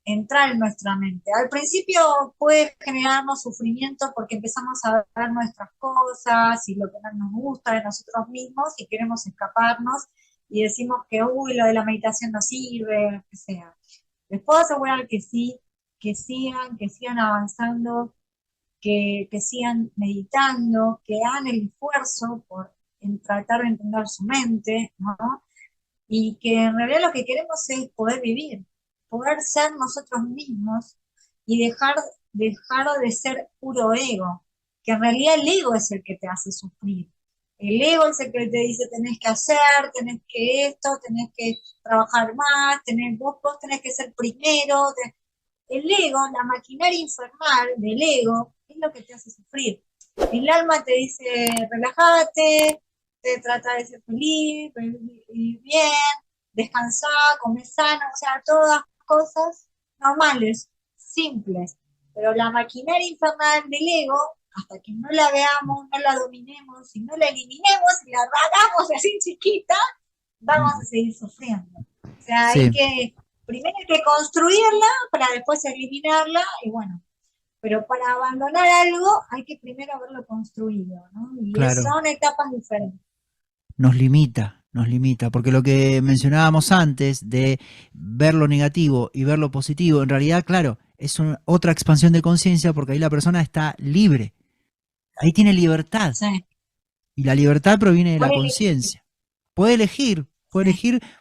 entrar en nuestra mente. Al principio puede generarnos sufrimiento porque empezamos a ver nuestras cosas y lo que no nos gusta de nosotros mismos y queremos escaparnos y decimos que, uy, lo de la meditación no sirve, lo que sea. Les puedo asegurar que sí, que sigan avanzando, que sigan meditando, que hagan el esfuerzo por tratar de entender su mente, ¿no? Y que en realidad lo que queremos es poder vivir, poder ser nosotros mismos y dejar de ser puro ego, que en realidad el ego es el que te hace sufrir. El ego es el que te dice tenés que hacer, tenés que esto, tenés que trabajar más, vos tenés que ser primero. El ego, la maquinaria infernal del ego, es lo que te hace sufrir. El alma te dice relájate, te trata de ser feliz, vivir bien, descansar, comer sano, o sea, todas cosas normales, simples. Pero la maquinaria infernal del ego, hasta que no la veamos, no la dominemos, y no la eliminemos, y la hagamos así chiquita, vamos a seguir sufriendo. O sea, Sí. primero hay que construirla para después eliminarla, y bueno, pero para abandonar algo hay que primero haberlo construido, ¿no? Y Claro. son etapas diferentes. Nos limita, porque lo que mencionábamos antes de ver lo negativo y ver lo positivo, en realidad, claro, es otra expansión de conciencia porque ahí la persona está libre, ahí tiene libertad, Sí. y la libertad proviene de la conciencia. Puede elegir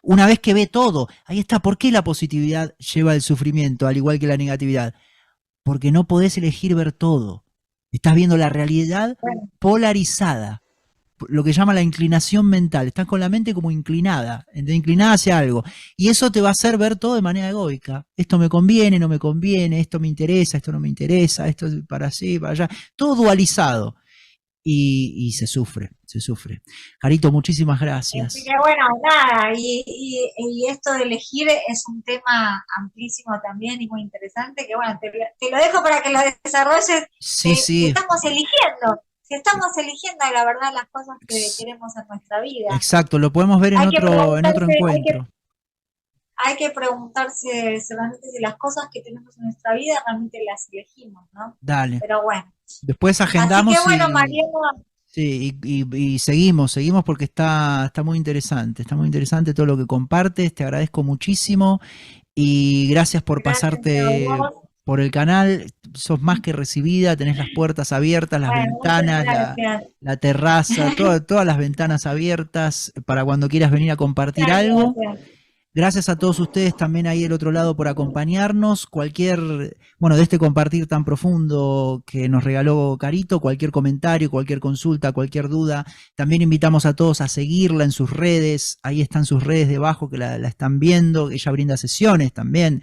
una vez que ve todo. Ahí está, ¿por qué la positividad lleva el sufrimiento, al igual que la negatividad? Porque no podés elegir ver todo. Estás viendo la realidad polarizada, lo que llama la inclinación mental. Estás con la mente como inclinada hacia algo. Y eso te va a hacer ver todo de manera egoica. Esto me conviene, no me conviene, esto me interesa, esto no me interesa, esto es para allí, para allá. Todo dualizado. Y se sufre. Carito, muchísimas gracias. Así que bueno, nada, y esto de elegir es un tema amplísimo también y muy interesante, que bueno, te lo dejo para que lo desarrolles. Sí, sí. Estamos eligiendo la verdad las cosas que queremos en nuestra vida. Exacto, lo podemos ver en otro encuentro. Hay que preguntarse realmente si las cosas que tenemos en nuestra vida realmente las elegimos, ¿no? Dale. Pero bueno. Después agendamos. Así que bueno, Mariana. Sí, y seguimos porque está muy interesante todo lo que compartes, te agradezco muchísimo y gracias por pasarte por el canal, sos más que recibida, tenés las puertas abiertas, las ventanas, la terraza, todas las ventanas abiertas para cuando quieras venir a compartir algo. Gracias a todos ustedes también ahí del otro lado por acompañarnos. De este compartir tan profundo que nos regaló Carito, cualquier comentario, cualquier consulta, cualquier duda, también invitamos a todos a seguirla en sus redes. Ahí están sus redes debajo que la están viendo. Ella brinda sesiones también.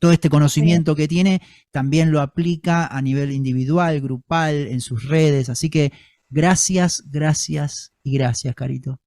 Todo este conocimiento que tiene también lo aplica a nivel individual, grupal, en sus redes. Así que gracias, Carito.